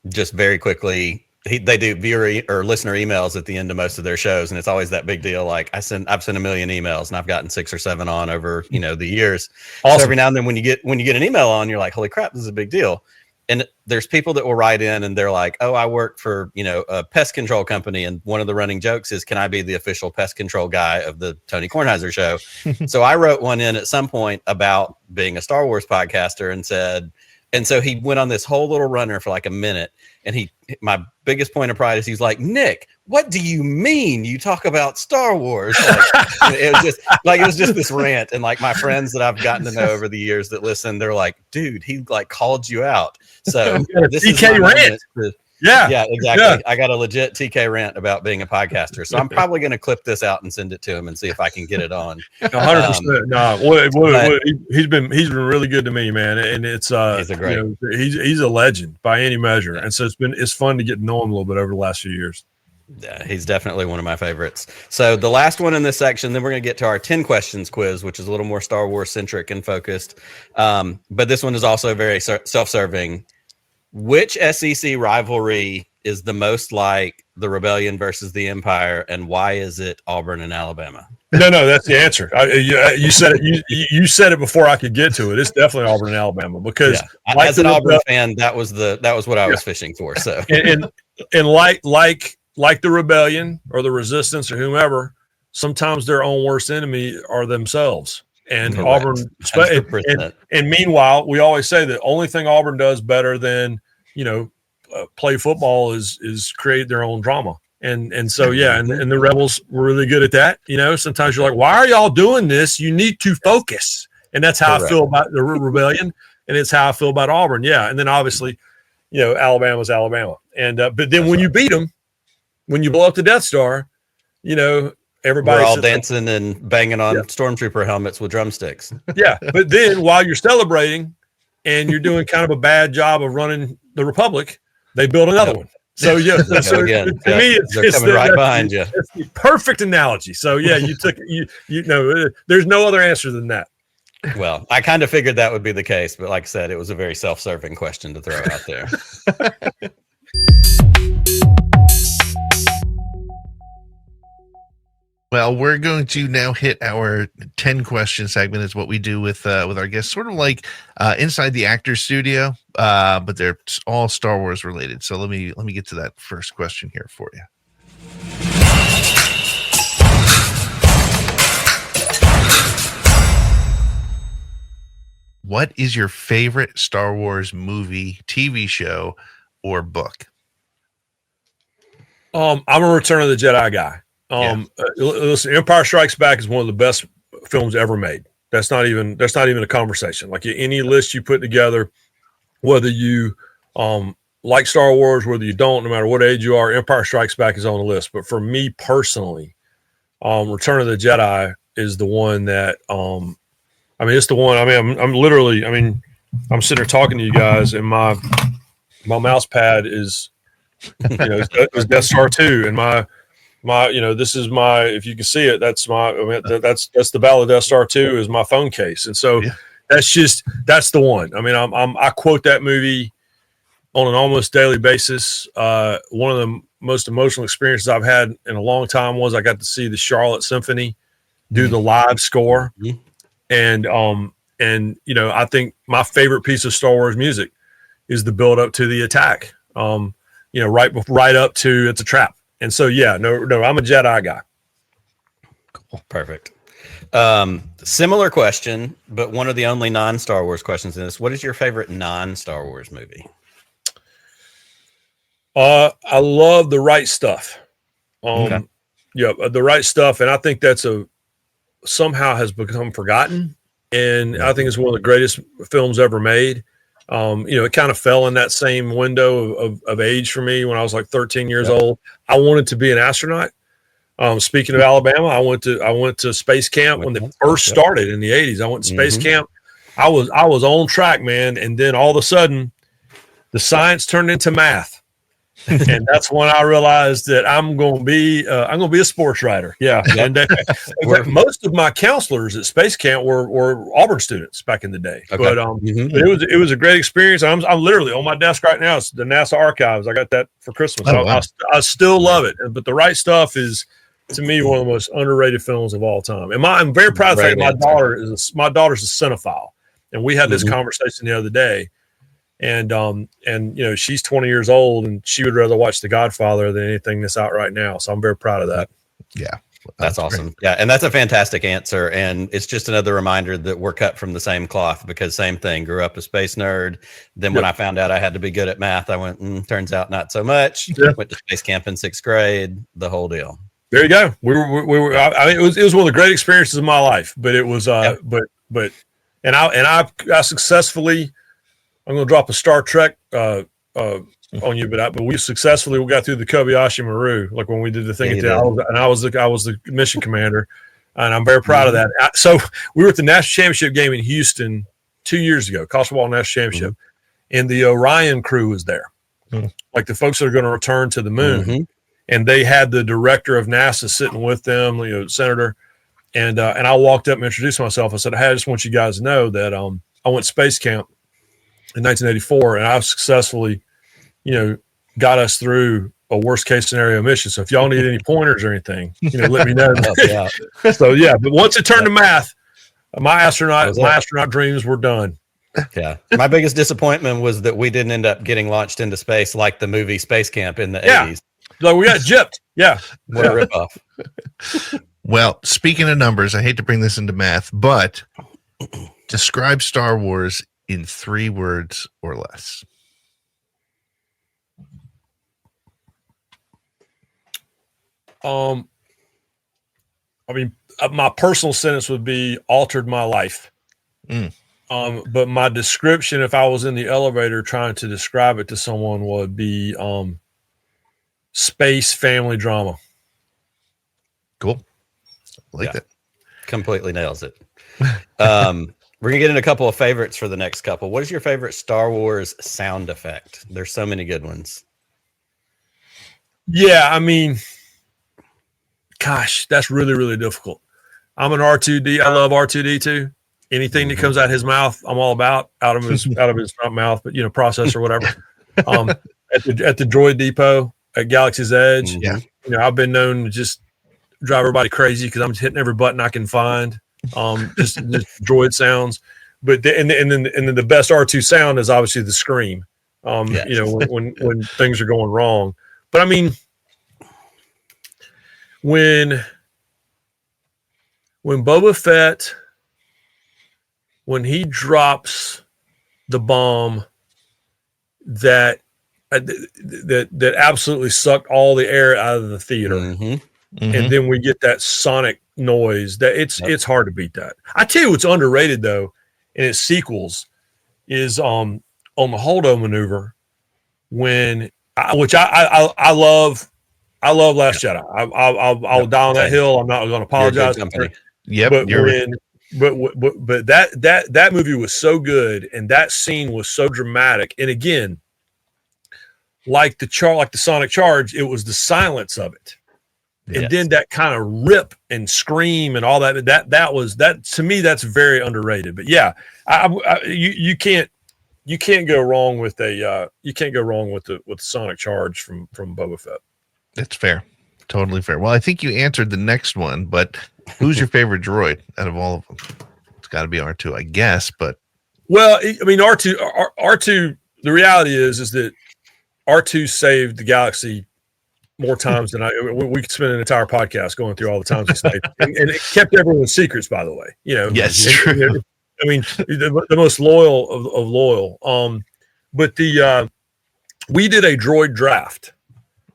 just very quickly. They do viewer or listener emails at the end of most of their shows, and it's always that big deal. Like I've sent a million emails, and I've gotten 6 or 7 on over the years. Awesome. So every now and then when you get an email on, you're like, holy crap, this is a big deal. and there's people that will write in and they're like, oh, I work for, a pest control company. And one of the running jokes is, can I be the official pest control guy of the Tony Kornheiser show? So I wrote one in at some point about being a Star Wars podcaster and said, and so he went on this whole little runner for like a minute. And my biggest point of pride is he's like, Nick, what do you mean you talk about Star Wars? It was just this rant. And like my friends that I've gotten to know over the years that listen, they're like, dude, he like called you out. So this is my rant. Yeah, exactly. Yeah. I got a legit TK rant about being a podcaster. So I'm probably going to clip this out and send it to him and see if I can get it on. 100%. No, he's been really good to me, man. And it's he's a legend by any measure. And so it's fun to get to know him a little bit over the last few years. Yeah, he's definitely one of my favorites. So the last one in this section, then we're going to get to our 10 questions quiz, which is a little more Star Wars centric and focused. But this one is also very self-serving. Which SEC rivalry is the most like the Rebellion versus the Empire, and why is it Auburn and Alabama? No, that's the answer. You said it. You said it before I could get to it. It's definitely Auburn and Alabama because, as an Auburn fan, that was what I was fishing for. So, and like the Rebellion or the Resistance or whomever, sometimes their own worst enemy are themselves. And correct. Auburn, and meanwhile, we always say the only thing Auburn does better than play football is create their own drama. And so and the Rebels were really good at that. Sometimes you're like, why are y'all doing this? You need to focus, and that's how correct. I feel about the Rebellion, and it's how I feel about Auburn. Yeah, and then obviously, Alabama's Alabama, and but then when you beat them, when you blow up the Death Star, everybody's we're all dancing and banging on stormtrooper helmets with drumsticks. Yeah, but then while you're celebrating and you're doing kind of a bad job of running the Republic, they build another one. So to me, it's coming right behind you. It's the perfect analogy. So you took there's no other answer than that. Well, I kind of figured that would be the case, but like I said, it was a very self-serving question to throw out there. Well, we're going to now hit our 10 question segment is what we do with our guests, sort of like inside the actor's studio, but they're all Star Wars related. So let me get to that first question here for you. What is your favorite Star Wars movie, TV show, or book? I'm a Return of the Jedi guy. Listen, Empire Strikes Back is one of the best films ever made. That's not even a conversation. Like any list you put together, whether you like Star Wars, whether you don't, no matter what age you are, Empire Strikes Back is on the list. But for me personally, Return of the Jedi is the one that it's the one. I'm literally. I'm sitting here talking to you guys, and my mouse pad is, it's Death Star 2, and my this is my, if you can see it, that's that's the Battle of Death Star 2 is my phone case. And so that's the one. I quote that movie on an almost daily basis. One of the most emotional experiences I've had in a long time was I got to see the Charlotte Symphony do the live score. And I think my favorite piece of Star Wars music is the build up to the attack. Right up to it's a trap. And so, I'm a Jedi guy. Cool. Perfect. Similar question, but one of the only non-Star Wars questions in this. What is your favorite non-Star Wars movie? I love The Right Stuff. The Right Stuff. And I think that's somehow has become forgotten. And I think it's one of the greatest films ever made. It kind of fell in that same window of age for me when I was like 13 years old. I wanted to be an astronaut. Speaking of Alabama, I went to space camp when they first started in the 80s. I went to space camp. I was on track, man. And then all of a sudden the science turned into math. And that's when I realized that I'm going to be a sports writer. Yeah. And most of my counselors at space camp were Auburn students back in the day. Okay. But it was a great experience. I'm literally on my desk right now. It's the NASA archives. I got that for Christmas. Oh, wow. I still love it. But The Right Stuff is, to me, one of the most underrated films of all time. And I'm very proud of the fact my daughter's a cinephile. And we had this conversation the other day. And she's 20 years old, and she would rather watch The Godfather than anything that's out right now. So I'm very proud of that. Yeah. That's awesome. Great. Yeah. And that's a fantastic answer. And it's just another reminder that we're cut from the same cloth, because same thing, grew up a space nerd. Then when I found out I had to be good at math, I went, turns out not so much. Went to space camp in 6th grade, the whole deal. There you go. We were, I mean, it was one of the great experiences of my life, but it was, I successfully, I'm going to drop a Star Trek, on you, but we successfully got through the Kobayashi Maru, like when we did the thing. I was the mission commander, and I'm very proud of that. So we were at the national championship game in Houston 2 years ago, college football national championship, and the Orion crew was there, like the folks that are going to return to the moon, and they had the director of NASA sitting with them, senator, and I walked up and introduced myself. I said, "Hey, I just want you guys to know that I went to space camp in 1984, and I successfully." Got us through a worst case scenario mission. So if y'all need any pointers or anything, let me know. So but once it turned to math, my astronaut dreams were done. Yeah. My biggest disappointment was that we didn't end up getting launched into space like the movie Space Camp in the 80s. Like we got gypped. Yeah. What a ripoff. Well, speaking of numbers, I hate to bring this into math, but describe Star Wars in 3 words or less. I mean, my personal sentence would be altered my life. But my description, if I was in the elevator trying to describe it to someone, would be space family drama. Cool. I like that. Completely nails it. We're going to get in a couple of favorites for the next couple. What is your favorite Star Wars sound effect? There's so many good ones. Yeah, I mean, gosh, that's really, really difficult. I'm an R2D. I love R2D2. Anything that comes out of his mouth, I'm all about. Out of his not mouth, but processor or whatever. At the Droid Depot at Galaxy's Edge. I've been known to just drive everybody crazy because I'm just hitting every button I can find. Just droid sounds. But then the best R2 sound is obviously the scream. When things are going wrong. But I mean, when Boba Fett, when he drops the bomb that absolutely sucked all the air out of the theater, and then we get that sonic noise, that it's hard to beat that. I tell you what's underrated though, in its sequels, is on the Holdo maneuver, which I love. I love Last Jedi. I'll die on that hill. I'm not going to apologize. Yep. But that movie was so good, and that scene was so dramatic. And again, like the sonic charge, it was the silence of it, and then that kind of rip and scream and all that. That to me, that's very underrated. But yeah, you can't go wrong with the sonic charge from Boba Fett. That's fair. Totally fair. Well, I think you answered the next one, but who's your favorite droid out of all of them? It's got to be R2, I guess, but. Well, I mean, R2, the reality is that R2 saved the galaxy more times than we could spend an entire podcast going through all the times he saved. And it kept everyone's secrets, by the way. Yes, true. I mean, the most loyal of loyal. But we did a droid draft.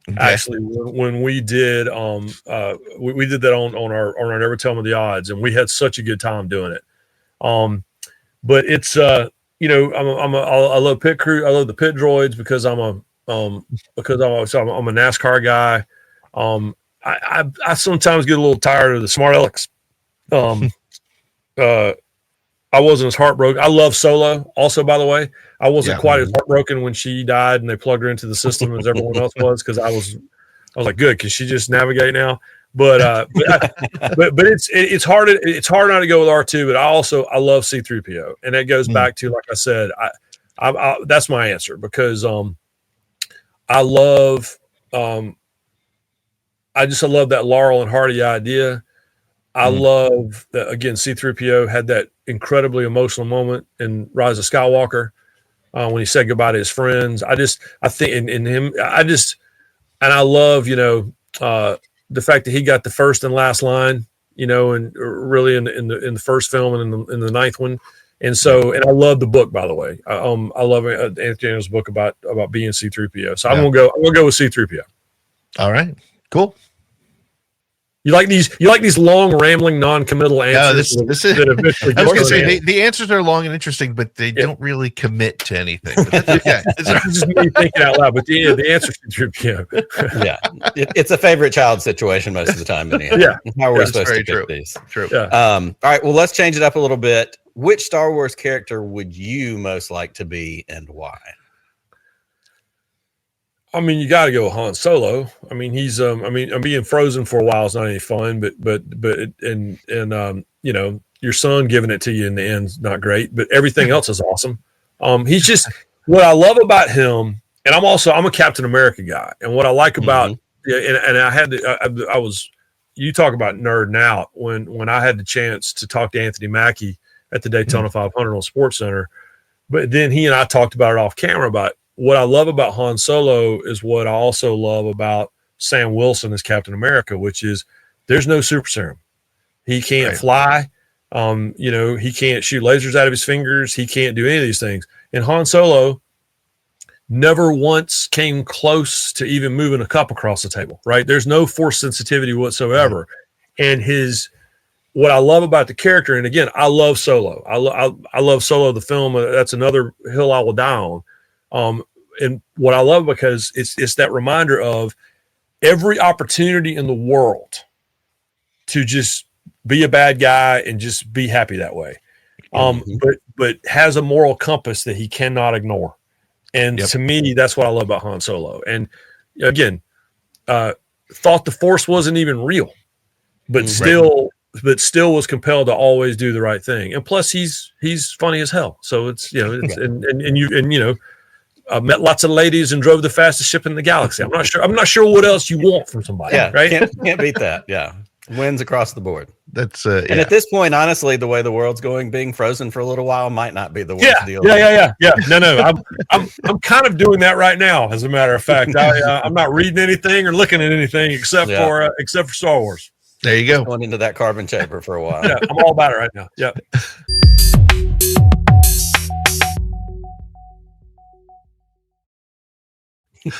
Okay. Actually, when we did, we did that on our Never Tell Me the Odds, and we had such a good time doing it. But it's I love pit crew. I love the pit droids because I'm a NASCAR guy. I sometimes get a little tired of the smart alecks. I wasn't as heartbroken. I love Solo also, by the way. I wasn't quite as heartbroken when she died and they plugged her into the system as everyone else was, because I was like, good, can she just navigate now? But it's hard not to go with R2, but I love C-3PO, and that goes back to, like I said, I that's my answer, because I love that Laurel and Hardy idea. I love that, again, C-3PO had that incredibly emotional moment in Rise of Skywalker. when he said goodbye to his friends. I think in him, and I love, the fact that he got the first and last line, and really in the first film and in the ninth one. And so, and I love the book, by the way. I love Anthony Daniels' book about being C-3PO. So I'm gonna go with C-3PO. All right, cool. You like these long, rambling, non-committal answers. No, this is. I was going to say the answers are long and interesting, but they don't really commit to anything. It's just me thinking out loud. But the answer is C-3PO. Yeah, it's a favorite child situation most of the time. Anyhow. Yeah, how we're supposed to pick these. True. Yeah. All right. Well, let's change it up a little bit. Which Star Wars character would you most like to be, and why? I mean, you got to go with Han Solo. I mean, he's I'm being frozen for a while is not any fun, but your son giving it to you in the end's not great, but everything else is awesome. He's just what I love about him, and I'm a Captain America guy, and what I like about you talk about nerding out when I had the chance to talk to Anthony Mackie at the Daytona 500 on SportsCenter, but then he and I talked about it off camera about. What I love about Han Solo is what I also love about Sam Wilson as Captain America, which is there's no super serum. He can't fly. He can't shoot lasers out of his fingers. He can't do any of these things. And Han Solo never once came close to even moving a cup across the table, right? There's no force sensitivity whatsoever. And what I love about the character, and again, I love Solo. I love Solo, the film. That's another hill I will die on. And what I love because it's that reminder of every opportunity in the world to just be a bad guy and just be happy that way. But has a moral compass that he cannot ignore. And to me, that's what I love about Han Solo. And again, thought the Force wasn't even real, but still was compelled to always do the right thing. And plus he's funny as hell. So it's, I met lots of ladies and drove the fastest ship in the galaxy. I'm not sure what else you want from somebody. Yeah, right? Can't beat that. Yeah, wins across the board. That's and at this point, honestly, the way the world's going, being frozen for a little while might not be the worst deal. Yeah. No. I'm kind of doing that right now. As a matter of fact, I'm not reading anything or looking at anything except for Star Wars. There you go. Going into that carbon chamber for a while. Yeah, I'm all about it right now. Yeah.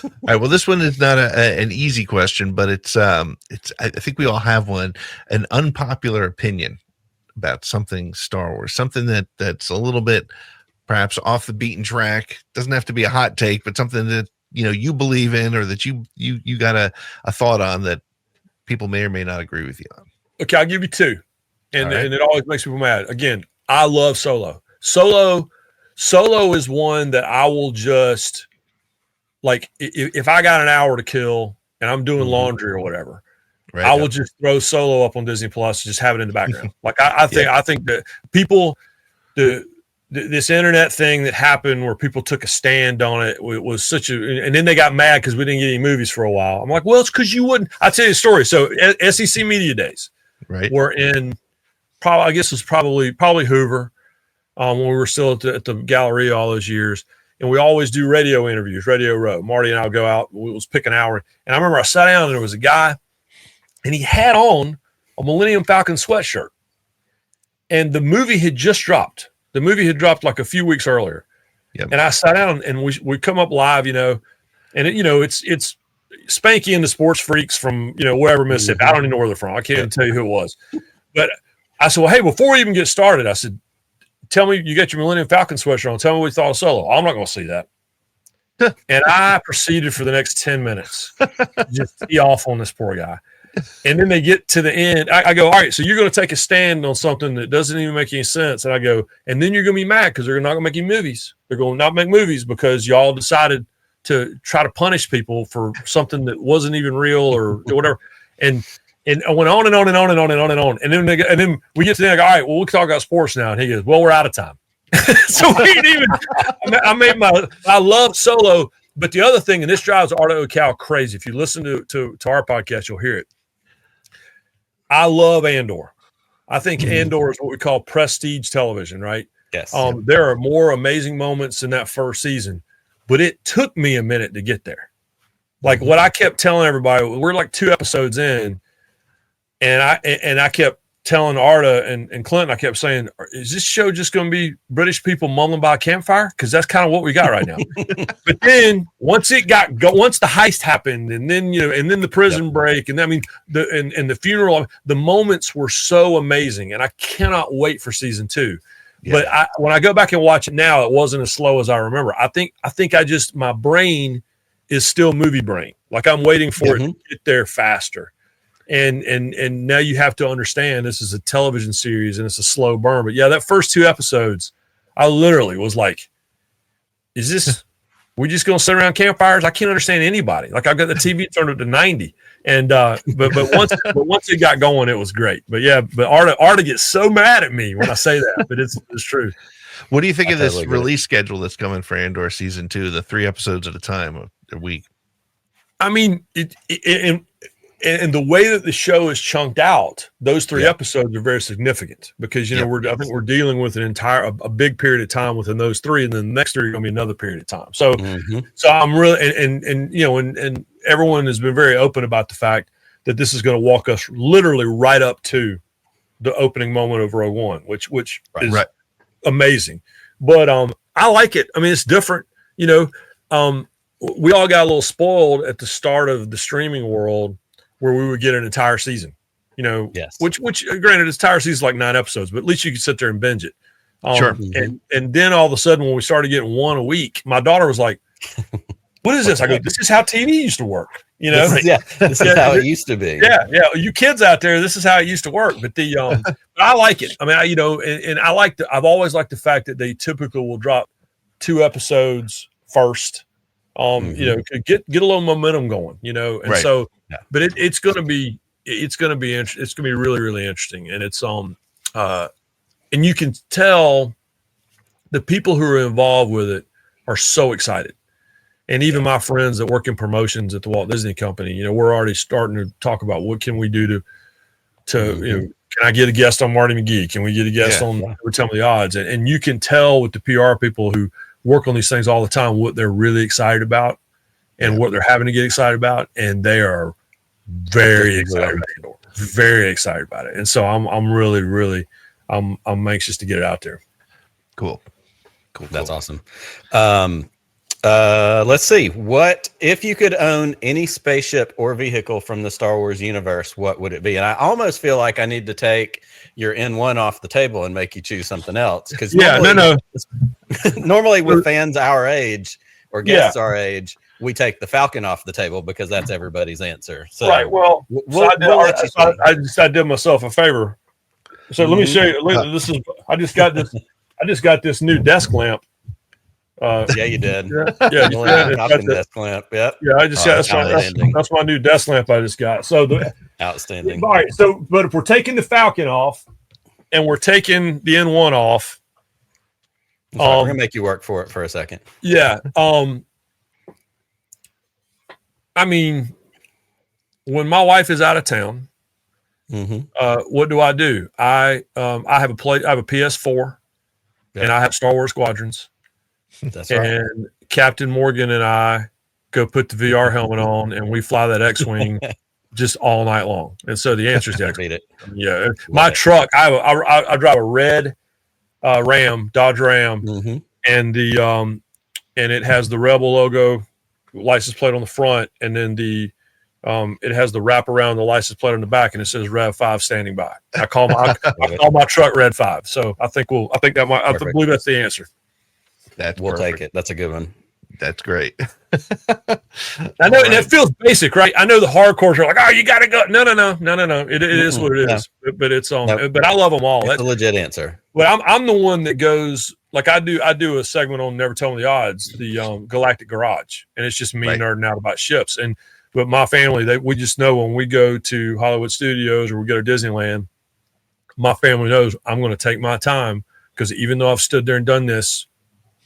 All right. Well, this one is not an easy question, but it's. I think we all have one. An unpopular opinion about something Star Wars, something that's a little bit perhaps off the beaten track. Doesn't have to be a hot take, but something that you believe in, or that you got a thought on that people may or may not agree with you on. Okay, I'll give you two, and it always makes people mad. Again, I love Solo. Solo is one that I will just. Like if I got an hour to kill and I'm doing laundry or whatever, I will just throw Solo up on Disney Plus, just have it in the background. Like I think that people, this internet thing that happened where people took a stand on it was such and then they got mad because we didn't get any movies for a while. I'm like, well, it's because you wouldn't. I'll tell you a story. So SEC Media Days, were in I guess it was probably Hoover, when we were still at the Galleria all those years. And we always do radio interviews, Radio Row. Marty and I'll go out. We was pick an hour. And I remember I sat down and there was a guy, and he had on a Millennium Falcon sweatshirt. And the movie had just dropped. The movie had dropped like a few weeks earlier. Yep. And I sat down and we come up live, and it's Spanky and the Sports Freaks from, wherever Mississippi. I don't even know where they're from. I can't even tell you who it was. But I said, well, hey, before we even get started, I said, tell me you got your Millennium Falcon sweatshirt on. Tell me what you thought of Solo. I'm not going to see that. And I proceeded for the next 10 minutes just to be off on this poor guy. And then they get to the end. I go, all right, so you're going to take a stand on something that doesn't even make any sense. And I go, and then you're going to be mad because they're not going to make any movies. They're going to not make movies because y'all decided to try to punish people for something that wasn't even real or whatever. And I went on and on and on and on and on and on. And then we get to the end. I go, all right, well, we can talk about sports now. And he goes, well, we're out of time. So we didn't even. I love Solo, but the other thing, and this drives Arto Cal crazy. If you listen to our podcast, you'll hear it. I love Andor. I think Andor is what we call prestige television, right? Yes. There are more amazing moments in that first season, but it took me a minute to get there. Like what I kept telling everybody, we're like 2 episodes in, and I kept telling Arda and Clinton, I kept saying, is this show just going to be British people mumbling by a campfire? Because that's kind of what we got right now. But then once the heist happened, and then and then the prison break, and I mean the funeral, the moments were so amazing, and I cannot wait for season 2. Yeah. But when I go back and watch it now, it wasn't as slow as I remember. I think my brain is still movie brain. Like I'm waiting for it to get there faster. And now you have to understand this is a television series and it's a slow burn. But yeah, that first 2 episodes, I literally was like, is this, we just going to sit around campfires? I can't understand anybody. Like I've got the TV turned up to 90. And, but once it got going, it was great. But yeah, but Arda gets so mad at me when I say that, but it's true. What do you think of this release schedule that's coming for Andor season 2, the 3 episodes at a time a week? I mean, and the way that the show is chunked out, those 3 episodes are very significant because, I think we're dealing with a big period of time within those 3, and then the next 3 are going to be another period of time. So, so I'm really, and everyone has been very open about the fact that this is going to walk us literally right up to the opening moment of Rogue One, which is amazing. But I like it. I mean, it's different. We all got a little spoiled at the start of the streaming world, where we would get an entire season, which granted, this entire season is like 9 episodes, but at least you could sit there and binge it. Sure. And then all of a sudden, when we started getting 1 a week, my daughter was like, what is this? I go, this is how TV used to work. This is how it used to be. Yeah. You kids out there, this is how it used to work. But but I like it. I mean, I've always liked the fact that they typically will drop 2 episodes first. Get a little momentum going, and so, but it's going to be really, really interesting. And it's, and you can tell the people who are involved with it are so excited. And even my friends that work in promotions at the Walt Disney Company, we're already starting to talk about what can we do to can I get a guest on Marty McGee? Can we get a guest on Tell Me the Odds? And you can tell with the PR people who work on these things all the time what they're really excited about and what they're having to get excited about, and they are very excited about it. And so I'm really, really I'm anxious to get it out there. Cool. That's awesome. Let's see. What if you could own any spaceship or vehicle from the Star Wars universe, what would it be? And I almost feel like I need to take your N1 off the table and make you choose something else. Because normally with fans our age or guests our age, we take the Falcon off the table because that's everybody's answer. So right. Well, I did myself a favor. So let me show you. This is I just got this new desk lamp. Yeah, you did. Desk lamp. Yep. Yeah, I just got that's my new desk lamp I just got. So outstanding. All right. So, but if we're taking the Falcon off and we're taking the N1 off, we're gonna make you work for it for a second. Yeah. I mean, when my wife is out of town, what do? I have a PS4, and I have Star Wars Squadrons. That's right. And Captain Morgan and I go put the VR helmet on, and we fly that X-wing just all night long. And so the answer is the X-wing. Yeah, my truck. I drive a red Ram, Dodge Ram, and the and it has the Rebel logo, license plate on the front, and then the it has the wrap around the license plate on the back, and it says Rev 5 standing by. I call my truck Red 5. So I believe that's the answer. We'll take it. That's a good one. That's great. I know, and it feels basic, right? I know the hardcores are like, "Oh, you got to go." No. It is what it is. But it's But I love them all. That's a legit answer. But I'm the one that goes like I do a segment on Never Tell Me the Odds, the Galactic Garage, and it's just me nerding out about ships. But my family, we just know when we go to Hollywood Studios or we go to Disneyland, my family knows I'm going to take my time because even though I've stood there and done this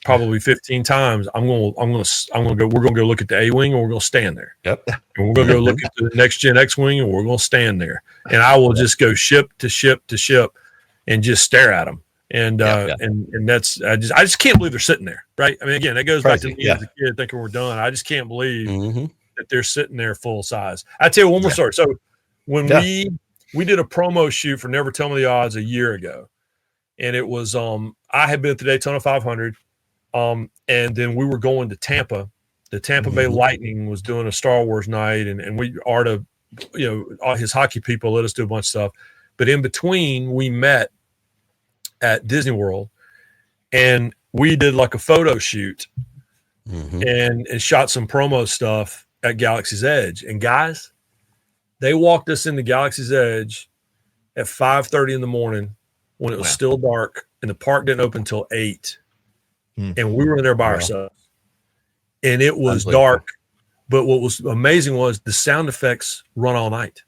probably 15 times, we're going to go look at the A-Wing, and we're going to stand there. Yep. And we're going to go look at the next gen X-Wing, and we're going to stand there. And I will just go ship to ship to ship and just stare at them. And that's I just can't believe they're sitting there, right? I mean, again, that goes back to me as a kid thinking we're done. I just can't believe that they're sitting there full size. I tell you one more story. So when we did a promo shoot for Never Tell Me the Odds a year ago, and it was I had been at the Daytona 500, and then we were going to Tampa. The Tampa Bay Lightning was doing a Star Wars night, and we Arta, his hockey people let us do a bunch of stuff. But in between, we met at Disney World, and we did like a photo shoot and shot some promo stuff at Galaxy's Edge. And guys, they walked us into Galaxy's Edge at 5:30 in the morning when it was still dark, and the park didn't open until 8. And we were in there by ourselves, and it was dark. But what was amazing was the sound effects run all night.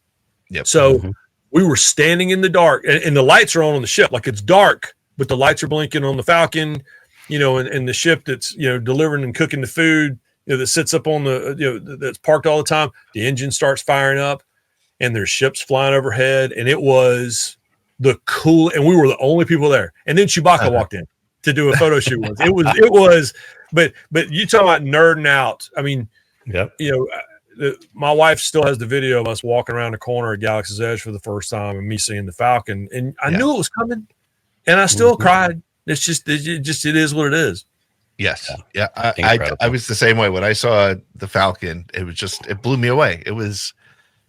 So we were standing in the dark, and the lights are on the ship. Like, it's dark, but the lights are blinking on the Falcon, and the ship that's, delivering and cooking the food, that sits up on the, that's parked all the time. The engine starts firing up, and there's ships flying overhead. And it was the cool, and we were the only people there. And then Chewbacca walked in to do a photo shoot with us. It was, but you talking about nerding out. I mean, my wife still has the video of us walking around the corner at Galaxy's Edge for the first time and me seeing the Falcon, and I knew it was coming, and I still cried. It's just, it is what it is. Yes. Yeah. I was the same way when I saw the Falcon. It was just, it blew me away. It was,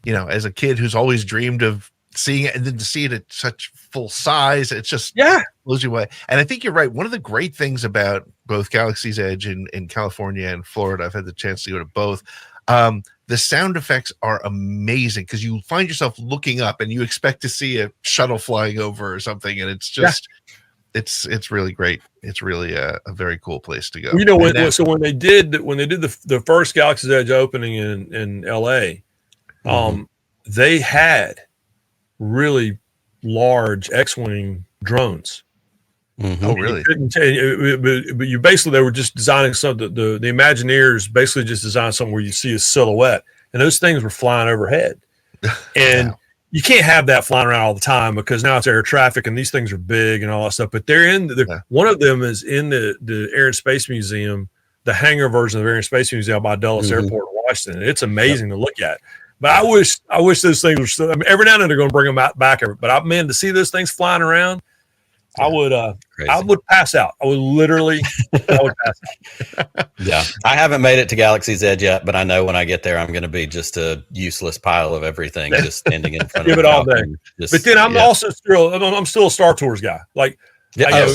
as a kid who's always dreamed of seeing it, and then to see it at such full size, it's just blows you away. And I think you're right. One of the great things about both Galaxy's Edge in California and Florida, I've had the chance to go to both. The sound effects are amazing because you find yourself looking up and you expect to see a shuttle flying over or something, and it's just it's really great. It's really a very cool place to go. When they did the first Galaxy's Edge opening in LA, they had really large X-wing drones. Oh, really? But you basically, they were just designing something. The Imagineers basically just designed something where you see a silhouette, and those things were flying overhead. And you can't have that flying around all the time because now it's air traffic, and these things are big and all that stuff. But they're one of them is in the Air and Space Museum, the hangar version of the Air and Space Museum by Dulles Airport in Washington. It's amazing to look at. But I wish those things were still. I mean, every now and then they're going to bring them back. But man, to see those things flying around, I would pass out. I would pass out. Yeah. I haven't made it to Galaxy's Edge yet, but I know when I get there, I'm going to be just a useless pile of everything, just standing in front of it all day. But then I'm also still a Star Tours guy. Like, I'll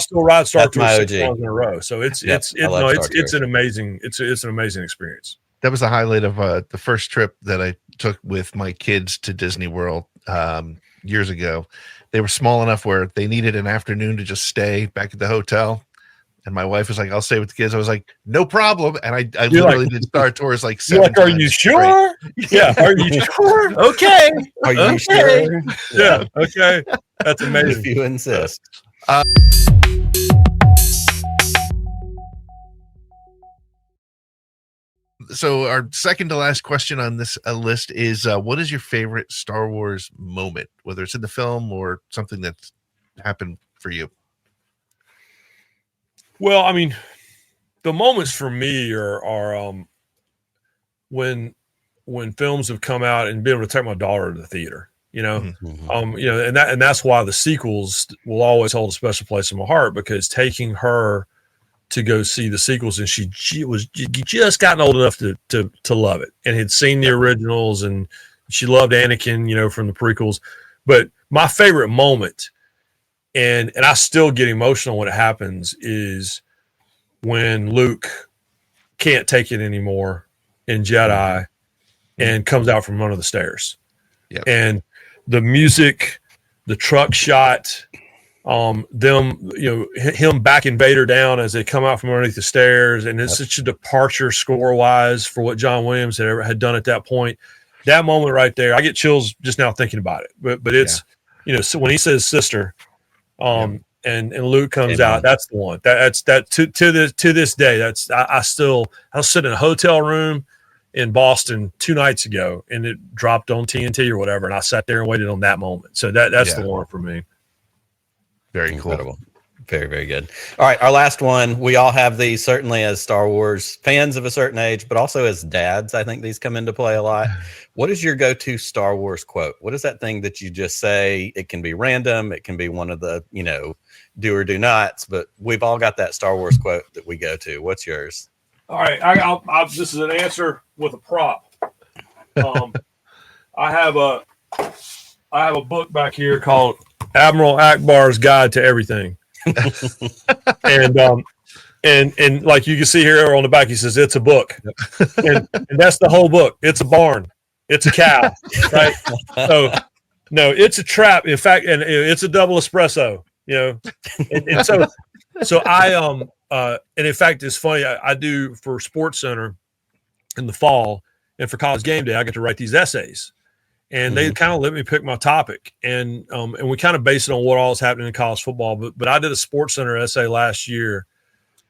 still ride Star Tours 6 times in a row. So it's an amazing experience. That was the highlight of the first trip that I took with my kids to Disney World years ago. They were small enough where they needed an afternoon to just stay back at the hotel. And my wife was like, I'll stay with the kids. I was like, no problem. And I literally did Star Tours like 7 times. Are you sure? Yeah. Are you sure? Okay. Are you sure? Yeah. Okay. That's amazing. If you insist. So our second to last question on this list is, what is your favorite Star Wars moment, whether it's in the film or something that's happened for you? Well, I mean, the moments for me are when films have come out and been able to take my daughter to the theater, and that's why the sequels will always hold a special place in my heart, because taking her to go see the sequels, and she was just gotten old enough to love it and had seen the originals, and she loved Anakin, from the prequels. But my favorite moment, and I still get emotional when it happens, is when Luke can't take it anymore in Jedi and comes out from under the stairs. Yep. And the music, the truck shot, him backing Vader down as they come out from underneath the stairs, and it's such a departure score wise for what John Williams had done at that point. That moment right there, I get chills just now thinking about it. But it's so when he says sister, and Luke comes out, that's the one. That's to this day. That's I was sitting in a hotel room in Boston 2 nights ago, and it dropped on TNT or whatever, and I sat there and waited on that moment. So that's the one for me. Very Incredible. cool. Very, very good. All right, our last one. We all have these, certainly as Star Wars fans of a certain age, but also as dads. I think these come into play a lot. What is your go-to Star Wars quote? What is that thing that you just say? It can be random. It can be one of the, do or do nots, but we've all got that Star Wars quote that we go to. What's yours? All right, this is an answer with a prop. I have a book back here called Admiral Akbar's Guide to Everything. and like you can see here on the back, he says it's a book, and that's the whole book. It's a barn, it's a cow, right? So no, it's a trap. In fact, and it's a double espresso, and so I and in fact, it's funny. I do for SportsCenter in the fall, and for College Game Day, I get to write these essays. And they kind of let me pick my topic, and we kind of base it on what all is happening in college football. But I did a SportsCenter essay last year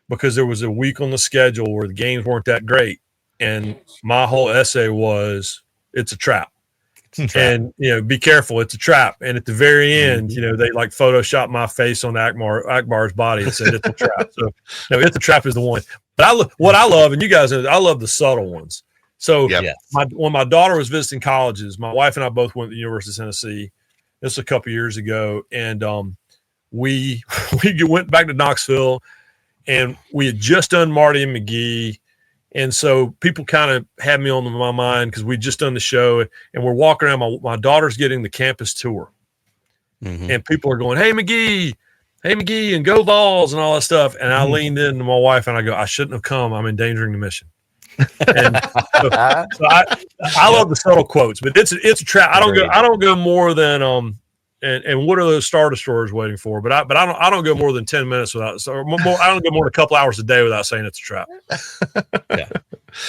because there was a week on the schedule where the games weren't that great, and my whole essay was it's a trap. And be careful, it's a trap. And at the very end, they like photoshopped my face on Akbar's body and said it's a trap. So no, it's a trap is the one. But what I love, and you guys know, I love the subtle ones. So when my daughter was visiting colleges, my wife and I both went to the University of Tennessee. This was a couple years ago, and we went back to Knoxville, and we had just done Marty McGee, and so people kind of had me on my mind because we'd just done the show, and we're walking around. My daughter's getting the campus tour, and people are going, "Hey McGee, and go Vols," and all that stuff. And I leaned into my wife and I go, "I shouldn't have come. I'm endangering the mission." And so I love the subtle quotes, but it's a trap. I don't go more than and what are those Star Destroyers waiting for? But I don't go more than 10 minutes without, or more. I don't go more than a couple hours a day without saying it's a trap. Yeah,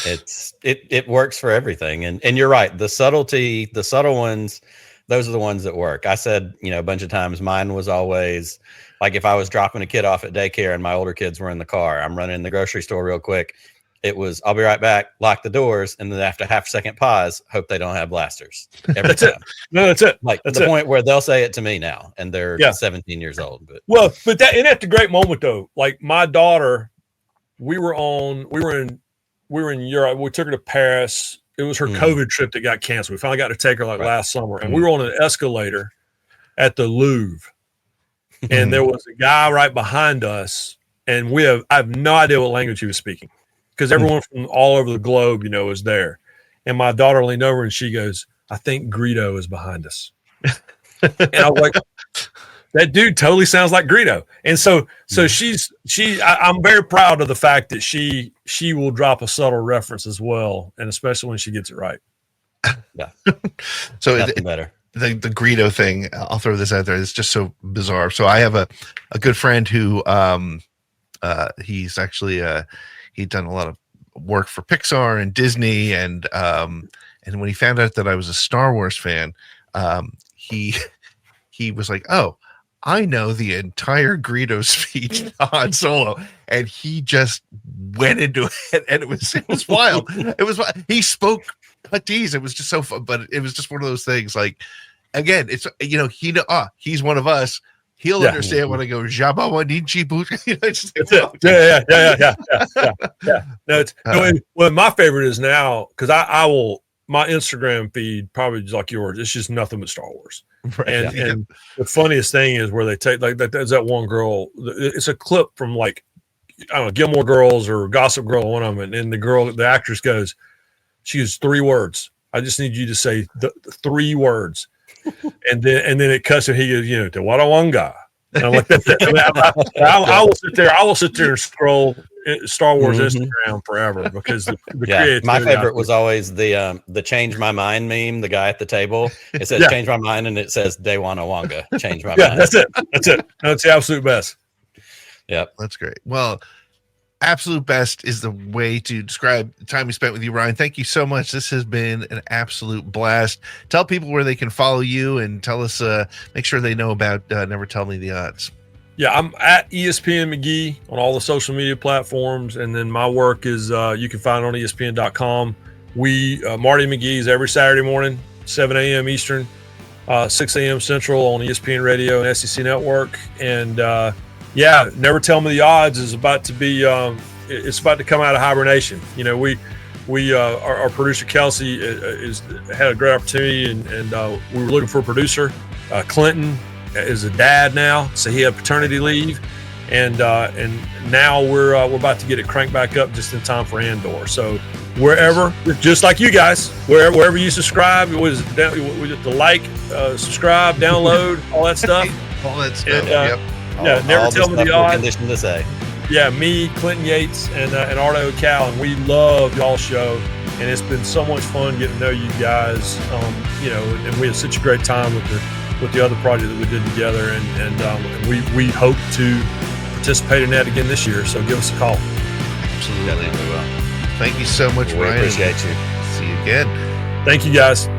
it works for everything, and you're right. The subtlety, the subtle ones, those are the ones that work. I said a bunch of times. Mine was always like if I was dropping a kid off at daycare and my older kids were in the car, I'm running in the grocery store real quick. It was, I'll be right back, lock the doors, and then after half a second pause, hope they don't have blasters. Every time. No, that's it. Like that's the point where they'll say it to me now, and they're 17 years old. But that's a great moment though. Like my daughter, we were in Europe. We took her to Paris. It was her COVID trip that got canceled. We finally got to take her last summer, and we were on an escalator at the Louvre, and there was a guy right behind us, and I have no idea what language he was speaking. Because everyone from all over the globe, is there. And my daughter leaned over and she goes, "I think Greedo is behind us." And I was like, that dude totally sounds like Greedo. And so I'm very proud of the fact that she will drop a subtle reference as well. And especially when she gets it right. Yeah. So better. The Greedo thing, I'll throw this out there. It's just so bizarre. So I have a good friend who he's actually he'd done a lot of work for Pixar and Disney, and when he found out that I was a Star Wars fan, he was like, "Oh, I know the entire Greedo speech on Solo," and he just went into it, and it was wild. He spoke Patese. It was just so fun, but it was just one of those things. Like again, it's he's one of us. He'll understand when I go Jabba Wanichi Boot. Yeah. Well, my favorite is now because I will my Instagram feed probably just like yours. It's just nothing but Star Wars. Right, and the funniest thing is where they take like there's that one girl. It's a clip from like I don't know Gilmore Girls or Gossip Girl, one of them, and the actress goes, she used 3 words. I just need you to say the 3 words. And then it cuts and he goes, Tewatawanga. And I'm like, that's it. I will sit there and scroll Star Wars Instagram forever because the creativity. My favorite was always the change my mind meme. The guy at the table, it says change my mind, and it says Dewanawanga. Change my mind. That's it. That's the absolute best. Yep, that's great. Well, absolute best is the way to describe the time we spent with you, Ryan. Thank you so much. This has been an absolute blast. Tell people where they can follow you and tell us, make sure they know about Never Tell Me the Odds. Yeah, I'm at ESPN McGee on all the social media platforms. And then my work is you can find it on ESPN.com. Marty McGee is every Saturday morning, 7 a.m. Eastern. 6 a.m. Central on ESPN Radio and SEC Network. And yeah, Never Tell Me the Odds is about to be it's about to come out of hibernation. You know, our producer Kelsey had a great opportunity, and we were looking for a producer. Clinton is a dad now, so he had paternity leave, and now we're about to get it cranked back up just in time for Andor. So wherever, just like you guys, wherever you subscribe, the like, subscribe, download, all that stuff. All that stuff. And, yep. Yeah, Never Tell Me the Odds. Condition to say. Yeah, me, Clinton Yates, and Ardo Cal, and we love y'all's show, and it's been so much fun getting to know you guys. You know, and we had such a great time with the other project that we did together, and we hope to participate in that again this year. So give us a call. Absolutely, we will. Thank you so much, Ryan. Appreciate you. See you again. Thank you, guys.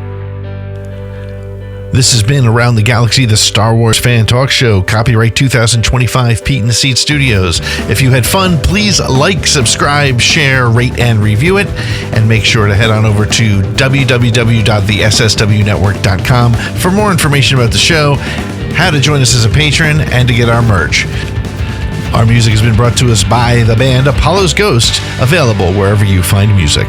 This has been Around the Galaxy, the Star Wars Fan Talk Show. Copyright 2025, Pete in the Seat Studios. If you had fun, please like, subscribe, share, rate, and review it. And make sure to head on over to www.theSSWnetwork.com for more information about the show, how to join us as a patron, and to get our merch. Our music has been brought to us by the band Apollo's Ghost, available wherever you find music.